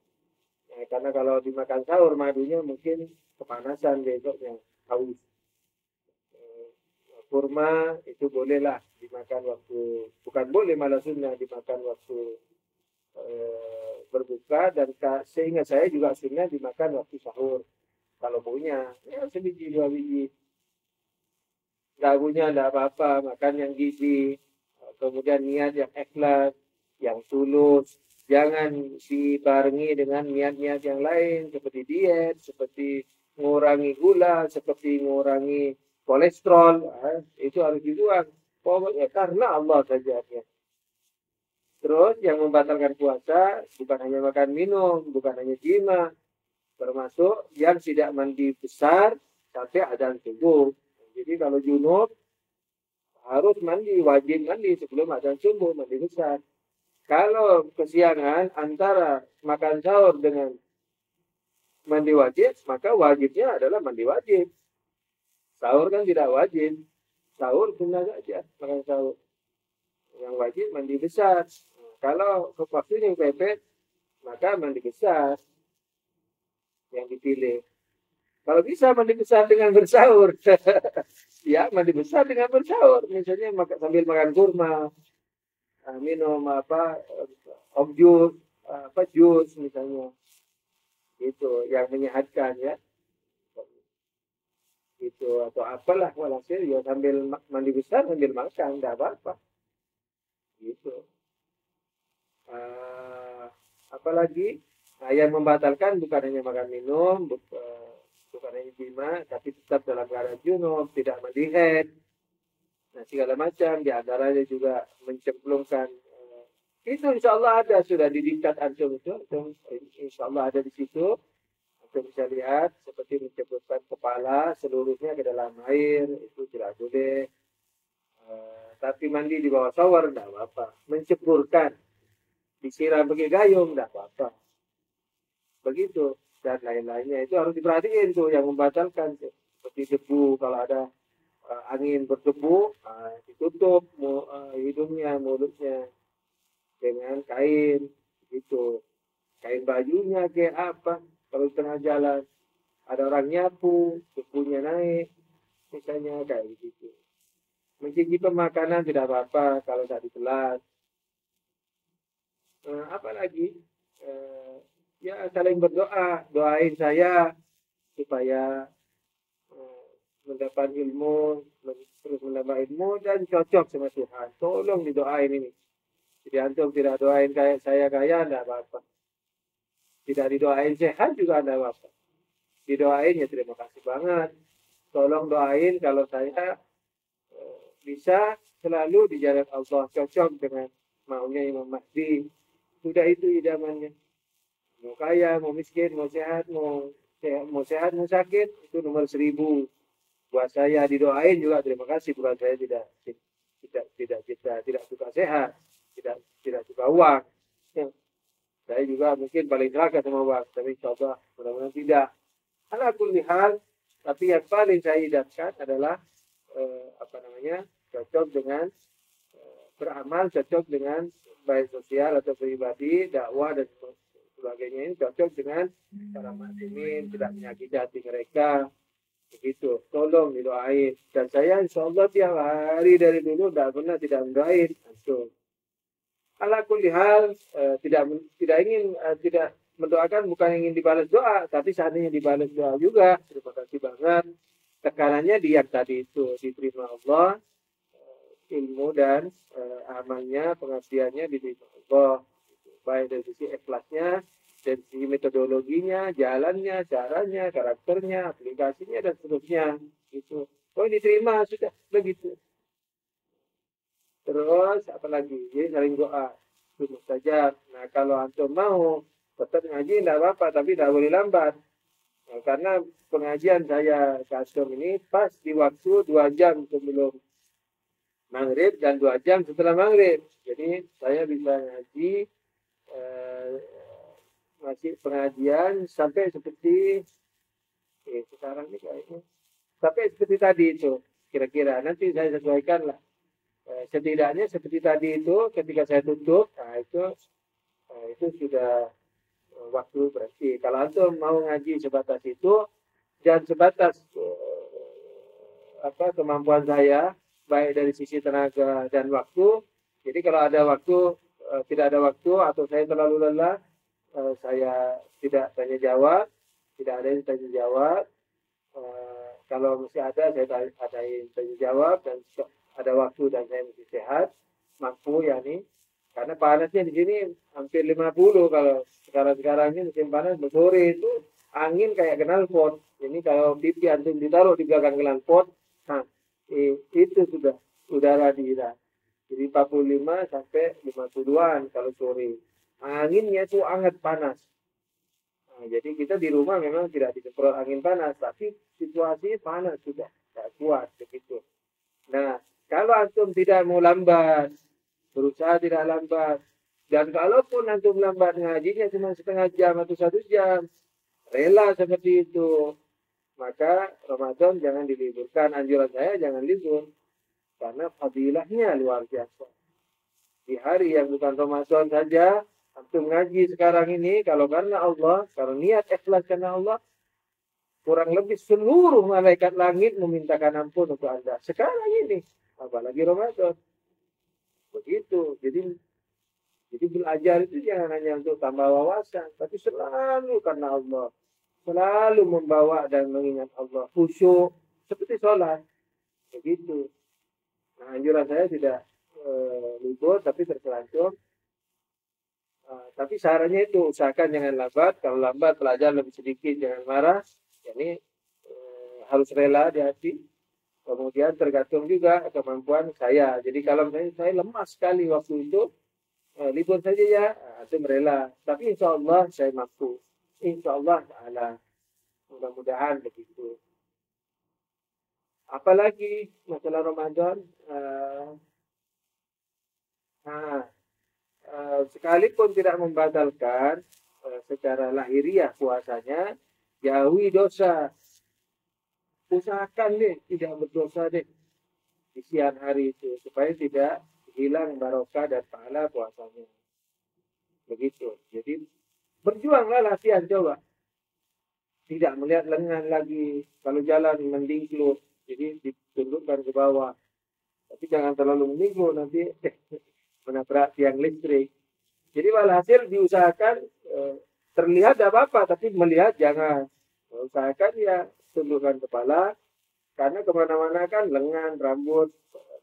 Ya, karena kalau dimakan sahur madunya mungkin kepanasan besoknya haus. Kurma itu bolehlah dimakan waktu, bukan boleh malah sunnah dimakan waktu berbuka dan seingat saya juga sunnah dimakan waktu sahur. Kalau punya, ya sebiji dua biji. Nggak punya, nggak apa-apa, makan yang gizi. Kemudian niat yang ikhlas, yang tulus. Jangan dibarengi dengan niat-niat yang lain seperti diet, seperti mengurangi gula, seperti mengurangi kolesterol. Itu harus dibuang. Pokoknya karena Allah saja. Terus yang membatalkan puasa bukan hanya makan minum, bukan hanya jima, termasuk yang tidak mandi besar sampai adzan subuh. Jadi kalau junub harus mandi, wajib mandi sebelum adzan subuh, mandi besar. Kalau kesiangan antara makan sahur dengan mandi wajib, maka wajibnya adalah mandi wajib. Sahur kan tidak wajib. Sahur sunnah saja makan sahur. Yang wajib mandi besar. Kalau waktunya pepet, maka mandi besar yang dipilih. Kalau bisa mandi besar dengan bersahur. Ya, mandi besar dengan bersahur. Misalnya sambil makan kurma, minum jus, jus misalnya. Itu yang menyehatkan ya. Itu atau apalah walhasil ya sambil mandi besar sambil makan, enggak apa-apa. Gitu. Apalagi yang membatalkan bukan hanya makan minum, bukan hanya jima, tapi tetap dalam keadaan junub, tidak mandi haid, nah segala macam. Di antaranya juga mencemplungkan. Itu insya Allah ada sudah di diktat antum itu, insya Allah ada di situ. Antum bisa lihat seperti mencemplungkan kepala seluruhnya ke dalam air, itu tidak boleh. Tapi mandi di bawah shower tidak apa-apa. Menceburkan, disiram pakai gayung tidak apa-apa. Begitu dan lain-lainnya itu harus diperhatiin tuh yang membatalkan seperti debu. Kalau ada angin berdebu, ditutup hidungnya, mulutnya dengan kain gitu, kain bajunya kayak apa. Kalau di tengah jalan ada orang nyapu, debunya naik misalnya kayak gitu. Mencicipi makanan tidak apa-apa kalau tidak ditelan. Apalagi ya saling berdoa, doain saya supaya mendapat ilmu, terus mendapat ilmu dan cocok sama Tuhan. Tolong didoain ini. Jadi antum tidak doain kayak saya kaya, tidak apa-apa. Tidak didoain sehat juga tidak apa-apa. Didoain ya terima kasih banget. Tolong doain kalau saya bisa selalu di jalan Allah, cocok dengan maunya Imam Mahdi. Sudah itu idamannya. Mau kaya, mau miskin, mau sehat, mau sakit, itu nomor 1000. Buat saya didoain juga terima kasih, buat saya tidak suka sehat, tidak suka uang. Ya, saya juga mungkin paling celaka sama uang, tapi coba mudah-mudahan tidak. Ala kulli hal, tapi yang paling saya idamkan adalah cocok dengan beramal, cocok dengan baik sosial atau pribadi, dakwah dan sebagainya ini cocok dengan para muslimin, tidak menyakiti hati mereka. Begitu, tolong didoain. Dan saya insya Allah tiap hari dari dulu tidak mendoain. Langsung. Ala kulli hal, tidak mendoakan bukan ingin dibalas doa, tapi seandainya dibalas doa juga, terima kasih banget. Tekanannya di yang tadi itu, diterima Allah, ilmu dan amalnya, pengabdiannya diterima Allah. Baik dari sisi ikhlasnya, dari sisi metodologinya, jalannya, caranya, karakternya, aplikasinya, dan seterusnya. Gitu. Oh, diterima, sudah begitu. Terus, apalagi? Jadi saling doa. Itu saja. Nah, kalau antum mau tetap ngaji, tidak apa-apa, tapi tidak boleh lambat. Nah, karena pengajian saya custom ini pas di waktu 2 jam sebelum maghrib dan 2 jam setelah maghrib. Jadi, saya bisa ngaji masih pengajian sampai seperti sekarang ini kayaknya sampai seperti tadi itu kira-kira nanti saya sesuaikan lah setidaknya seperti tadi itu ketika saya tutup itu sudah waktu berarti kalau antum mau ngaji sebatas itu dan sebatas kemampuan saya baik dari sisi tenaga dan waktu. Jadi kalau ada waktu tidak ada waktu atau saya terlalu lelah saya tidak tanya jawab, tidak ada yang tanya jawab. Kalau masih ada, saya ada yang tanya jawab dan ada waktu dan saya masih sehat, mampu ya nih. Karena panasnya di sini hampir 50 kalau sekarang ini musim panas sore itu angin kayak knalpot. Ini kalau pipi antum ditaruh di belakang knalpot, nah itu sudah udara dihidang. Jadi 45 sampai 52an kalau sore. Anginnya itu hangat panas. Nah, jadi kita di rumah memang tidak disemprot angin panas, tapi situasi panas sudah tidak kuat begitu. Nah, kalau antum tidak mau lambat, berusaha tidak lambat, dan kalaupun antum lambat ngajinya cuma setengah jam atau 1 jam, rela seperti itu, maka Ramadan jangan diliburkan. Anjuran saya jangan libur, karena fadilahnya luar biasa. Di hari yang bukan Ramadan saja, antum ngaji sekarang ini, kalau karena Allah, kalau niat ikhlas karena Allah, kurang lebih seluruh malaikat langit memintakan ampun untuk Anda. Sekarang ini, apalagi Ramadan. Begitu. Jadi belajar itu jangan hanya untuk tambah wawasan, tapi selalu karena Allah. Selalu membawa dan mengingat Allah. Khusyuk, seperti sholat. Begitu. Nah, anjuran saya tidak libur, tapi terselanjur. Tapi sarannya itu usahakan jangan lambat. Kalau lambat belajar lebih sedikit, jangan marah. Ini harus rela di hati. Kemudian tergantung juga kemampuan saya. Jadi kalau misalnya saya lemah sekali waktu itu, libur saja ya, itu rela. Tapi insya Allah saya mampu. Insya Allah mudah-mudahan begitu. Apalagi masalah Ramadan. Sekalipun tidak membatalkan secara lahiriah puasanya, jauhi dosa. Usahakan deh tidak berdosa deh di siang hari itu supaya tidak hilang barokah dan pahala puasanya. Begitu. Jadi berjuanglah latihan coba. Tidak melihat lengan lagi. Kalau jalan mendingkluk, jadi ditundukkan ke bawah. Tapi jangan terlalu mendingkluk nanti menabrak tiang listrik. Jadi walhasil diusahakan terlihat tidak apa-apa, tapi melihat jangan. Usahakan ya tundukkan kepala, karena kemana-mana kan lengan, rambut,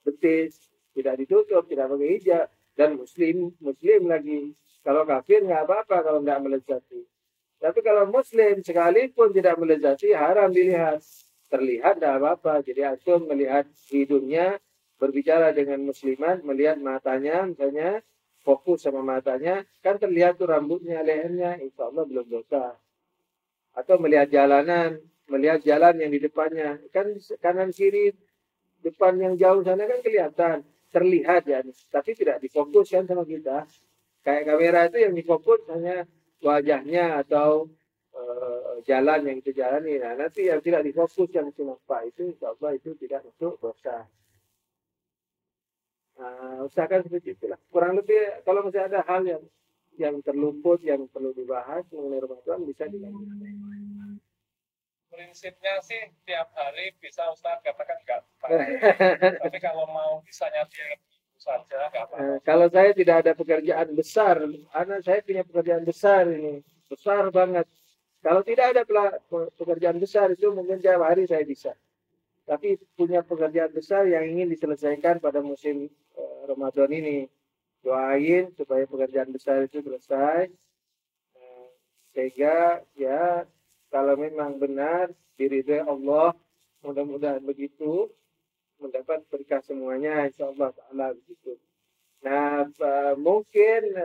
betis, tidak ditutup, tidak pakai hijab, dan muslim lagi. Kalau kafir nggak apa-apa kalau nggak melezati. Tapi kalau muslim sekalipun tidak melezati, haram dilihat. Terlihat tidak apa-apa. Jadi antum melihat hidungnya, berbicara dengan muslimat, melihat matanya misalnya, fokus sama matanya, kan terlihat tuh rambutnya, lehernya, insya Allah belum dosa. Atau melihat jalanan, melihat jalan yang di depannya, kan kanan kiri depan yang jauh sana kan kelihatan, terlihat ya, tapi tidak difokuskan sama kita. Kayak kamera itu yang difokus hanya wajahnya atau jalan yang kita jalani. Nah, nanti yang tidak difokus yang nampak itu, insya Allah itu tidak masuk dosa. Nah, usahakan seperti itulah. Kurang lebih kalau masih ada hal yang terluput, yang perlu dibahas mengenai Ramadan bisa dilanjutkan. Prinsipnya sih tiap hari bisa Ustaz katakan enggak. Tapi kalau mau bisanya tiap minggu saja enggak apa-apa. Kalau saya tidak ada pekerjaan besar, anak saya punya pekerjaan besar ini, besar banget. Kalau tidak ada pekerjaan besar itu mungkin tiap hari saya bisa. Tapi punya pekerjaan besar yang ingin diselesaikan pada musim Ramadan ini. Doain supaya pekerjaan besar itu selesai. Sehingga ya kalau memang benar diridhoi Allah, mudah-mudahan begitu, mendapat berkah semuanya, insya Allah ta'ala begitu. Nah, mungkin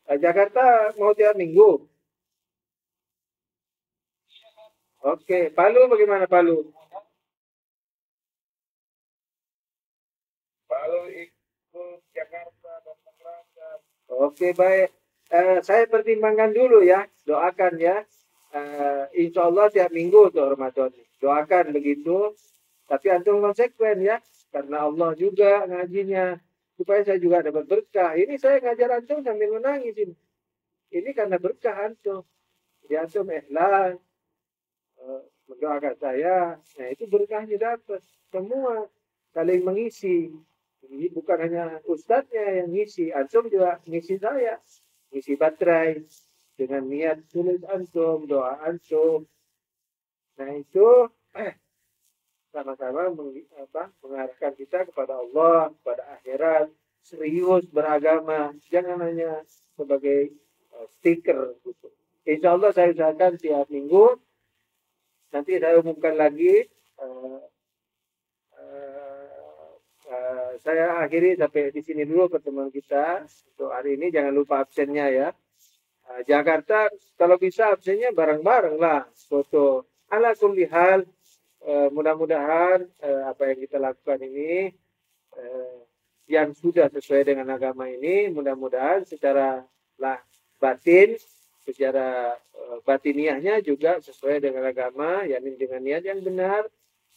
Jakarta mau tiap minggu. Oke, Palu bagaimana Palu? Palu ikut Jakarta dan Tangerang. Oke, baik. Saya pertimbangkan dulu ya, doakan ya. Insya Allah tiap minggu untuk Ramadan. Doakan begitu. Tapi antum konsekuen ya, karena Allah juga ngajinya supaya saya juga dapat berkah. Ini saya ngajar antum sambil menangis ini. Ini karena berkah antum. Ya antum ikhlas mendoakan saya. Nah itu berkahnya dapat. Semua saling mengisi. Ini bukan hanya ustadznya yang ngisi, antum juga ngisi saya, ngisi baterai dengan niat tulis antum, doa antum. Nah itu sama-sama mengarahkan kita kepada Allah, kepada akhirat, serius beragama, jangan hanya sebagai stiker. Gitu. Insya Allah saya usahakan tiap minggu. Nanti saya umumkan lagi. Saya akhiri sampai di sini dulu pertemuan kita untuk hari ini. Jangan lupa absennya ya. Jakarta kalau bisa absennya bareng-bareng lah foto. Ala kulli hal, mudah-mudahan apa yang kita lakukan ini yang sudah sesuai dengan agama ini, mudah-mudahan secara batin, secara batiniahnya juga sesuai dengan agama, yakni dengan niat yang benar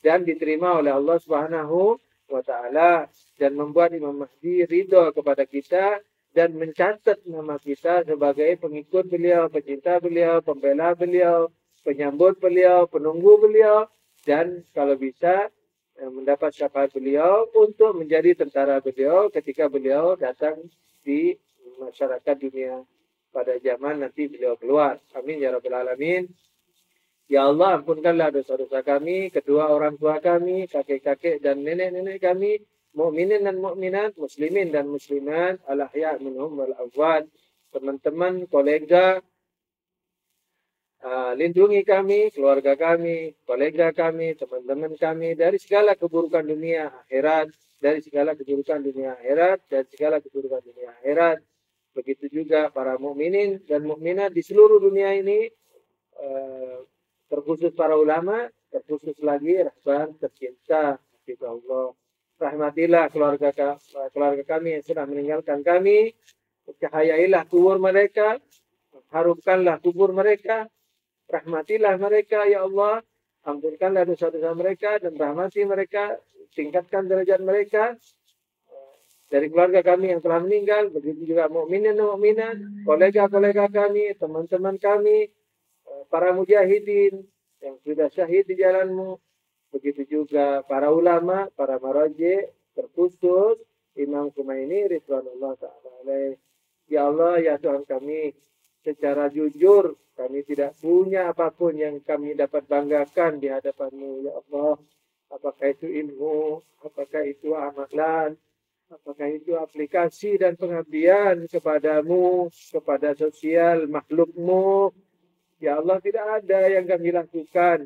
dan diterima oleh Allah Subhanahu wa ta'ala dan membuat Imam Mahdi ridho kepada kita dan mencatat nama kita sebagai pengikut beliau, pecinta beliau, pembela beliau, penyambut beliau, penunggu beliau dan kalau bisa mendapat syafaat beliau untuk menjadi tentara beliau ketika beliau datang di masyarakat dunia pada zaman nanti beliau keluar. Amin ya rabbal alamin. Ya Allah, ampunkanlah dosa-dosa kami, kedua orang tua kami, kakek-kakek dan nenek-nenek kami, mukminin dan mukminat, muslimin dan muslimat, al-ahya' minhum wal amwat, teman-teman, kolega, lindungi kami, keluarga kami, kolega kami, teman-teman kami dari segala keburukan dunia akhirat, dari segala keburukan dunia akhirat, dan segala keburukan dunia akhirat. Begitu juga para mukminin dan mukminat di seluruh dunia ini. Terkhusus para ulama, terkhusus lagi rahban tercinta kita Allah. Rahmatilah keluarga kami yang sudah meninggalkan kami, cahayailah kubur mereka, harumkanlah kubur mereka, rahmatilah mereka ya Allah, ampunkanlah dosa-dosa mereka dan rahmati mereka, tingkatkan derajat mereka. Dari keluarga kami yang telah meninggal, begitu juga mukminin dan mukminat, kolega-kolega kami, teman-teman kami, para mujahidin yang sudah syahid di jalanmu, begitu juga para ulama, para maraji, terkhusus Imam Kumaini Ridwanullah Ta'ala alaih. Ya Allah, ya Tuhan kami, secara jujur kami tidak punya apapun yang kami dapat banggakan di hadapanmu, ya Allah. Apakah itu ilmu, apakah itu amalan, apakah itu aplikasi dan pengabdian kepadamu, kepada sosial makhlukmu. Ya Allah, tidak ada yang kami lakukan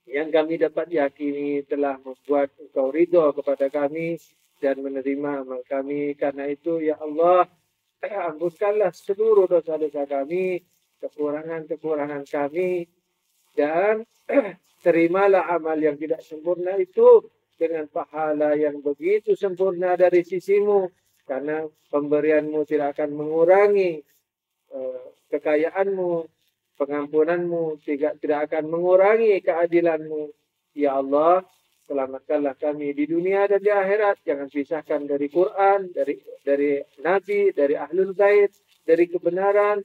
yang kami dapat yakini telah membuat Engkau ridho kepada kami dan menerima amal kami. Karena itu ya Allah, ampunkanlah seluruh dosa-dosa kami, kekurangan-kekurangan kami, dan terimalah amal yang tidak sempurna itu dengan pahala yang begitu sempurna dari sisimu, karena pemberianmu tidak akan mengurangi kekayaanmu, pengampunanmu tidak akan mengurangi keadilanmu. Ya Allah, selamatkanlah kami di dunia dan di akhirat. Jangan pisahkan dari Quran, dari Nabi, dari Ahlul Bait, dari kebenaran,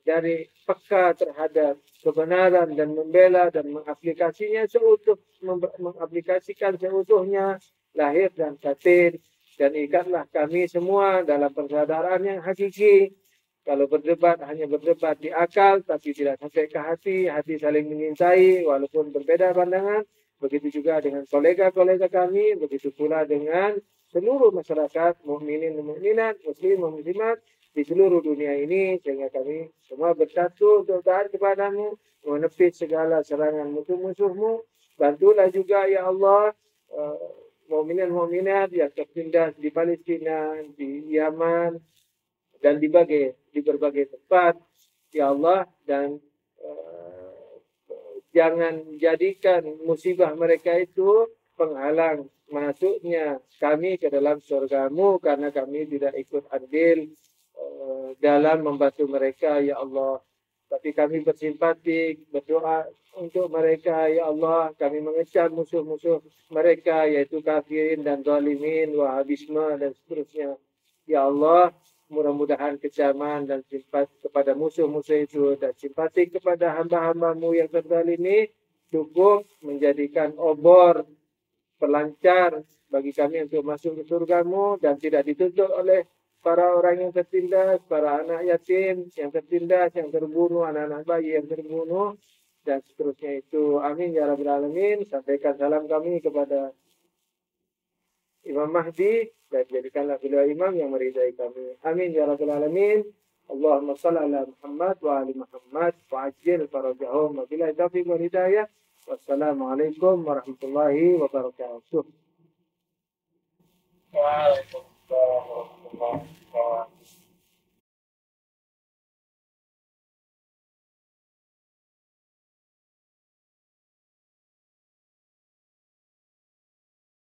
dari peka terhadap kebenaran dan membela dan mengaplikasinya mengaplikasikan seutuhnya lahir dan batin. Dan ikatlah kami semua dalam persaudaraan yang hakiki. Kalau berdebat hanya berdebat di akal tapi tidak sampai ke hati saling menyintai walaupun berbeda pandangan. Begitu juga dengan kolega-kolega kami, begitu pula dengan seluruh masyarakat mukminin dan mukminat, muslim dan muslimat di seluruh dunia ini, sehingga kami semua bersatu untuk taat kepadamu, menepis segala serangan musuh-musuhmu. Bantulah juga ya Allah mukminin mukminat yang tertindas di Palestina, di Yaman, dan di berbagai tempat ya Allah, dan jangan jadikan musibah mereka itu penghalang masuknya kami ke dalam surgamu, karena kami tidak ikut andil dalam membantu mereka ya Allah. Tapi kami bersimpati, berdoa untuk mereka ya Allah. Kami mengecam musuh-musuh mereka, yaitu kafirin dan zalimin, wahabisme dan seterusnya ya Allah. Mudah-mudahan kecaman dan simpati kepada musuh-musuh itu dan simpati kepada hamba-hambamu yang terzalimi cukup menjadikan obor pelancar bagi kami untuk masuk ke surgamu, dan tidak ditutup oleh para orang yang tertindas, para anak yatim yang tertindas, yang terbunuh, anak-anak bayi yang terbunuh, dan seterusnya itu. Amin ya rabbal alamin. Sampaikan salam kami kepada Imam Mahdi dan jadikanlah beliau imam yang meridai kami. Amin ya rabbal alamin. Allahumma salli ala Muhammad wa ali Muhammad wa ajil farajahum wa billahi taufiq wal hidayah. Wassalamualaikum warahmatullahi wabarakatuh. Waalaikumsalam warahmatullahi wabarakatuh.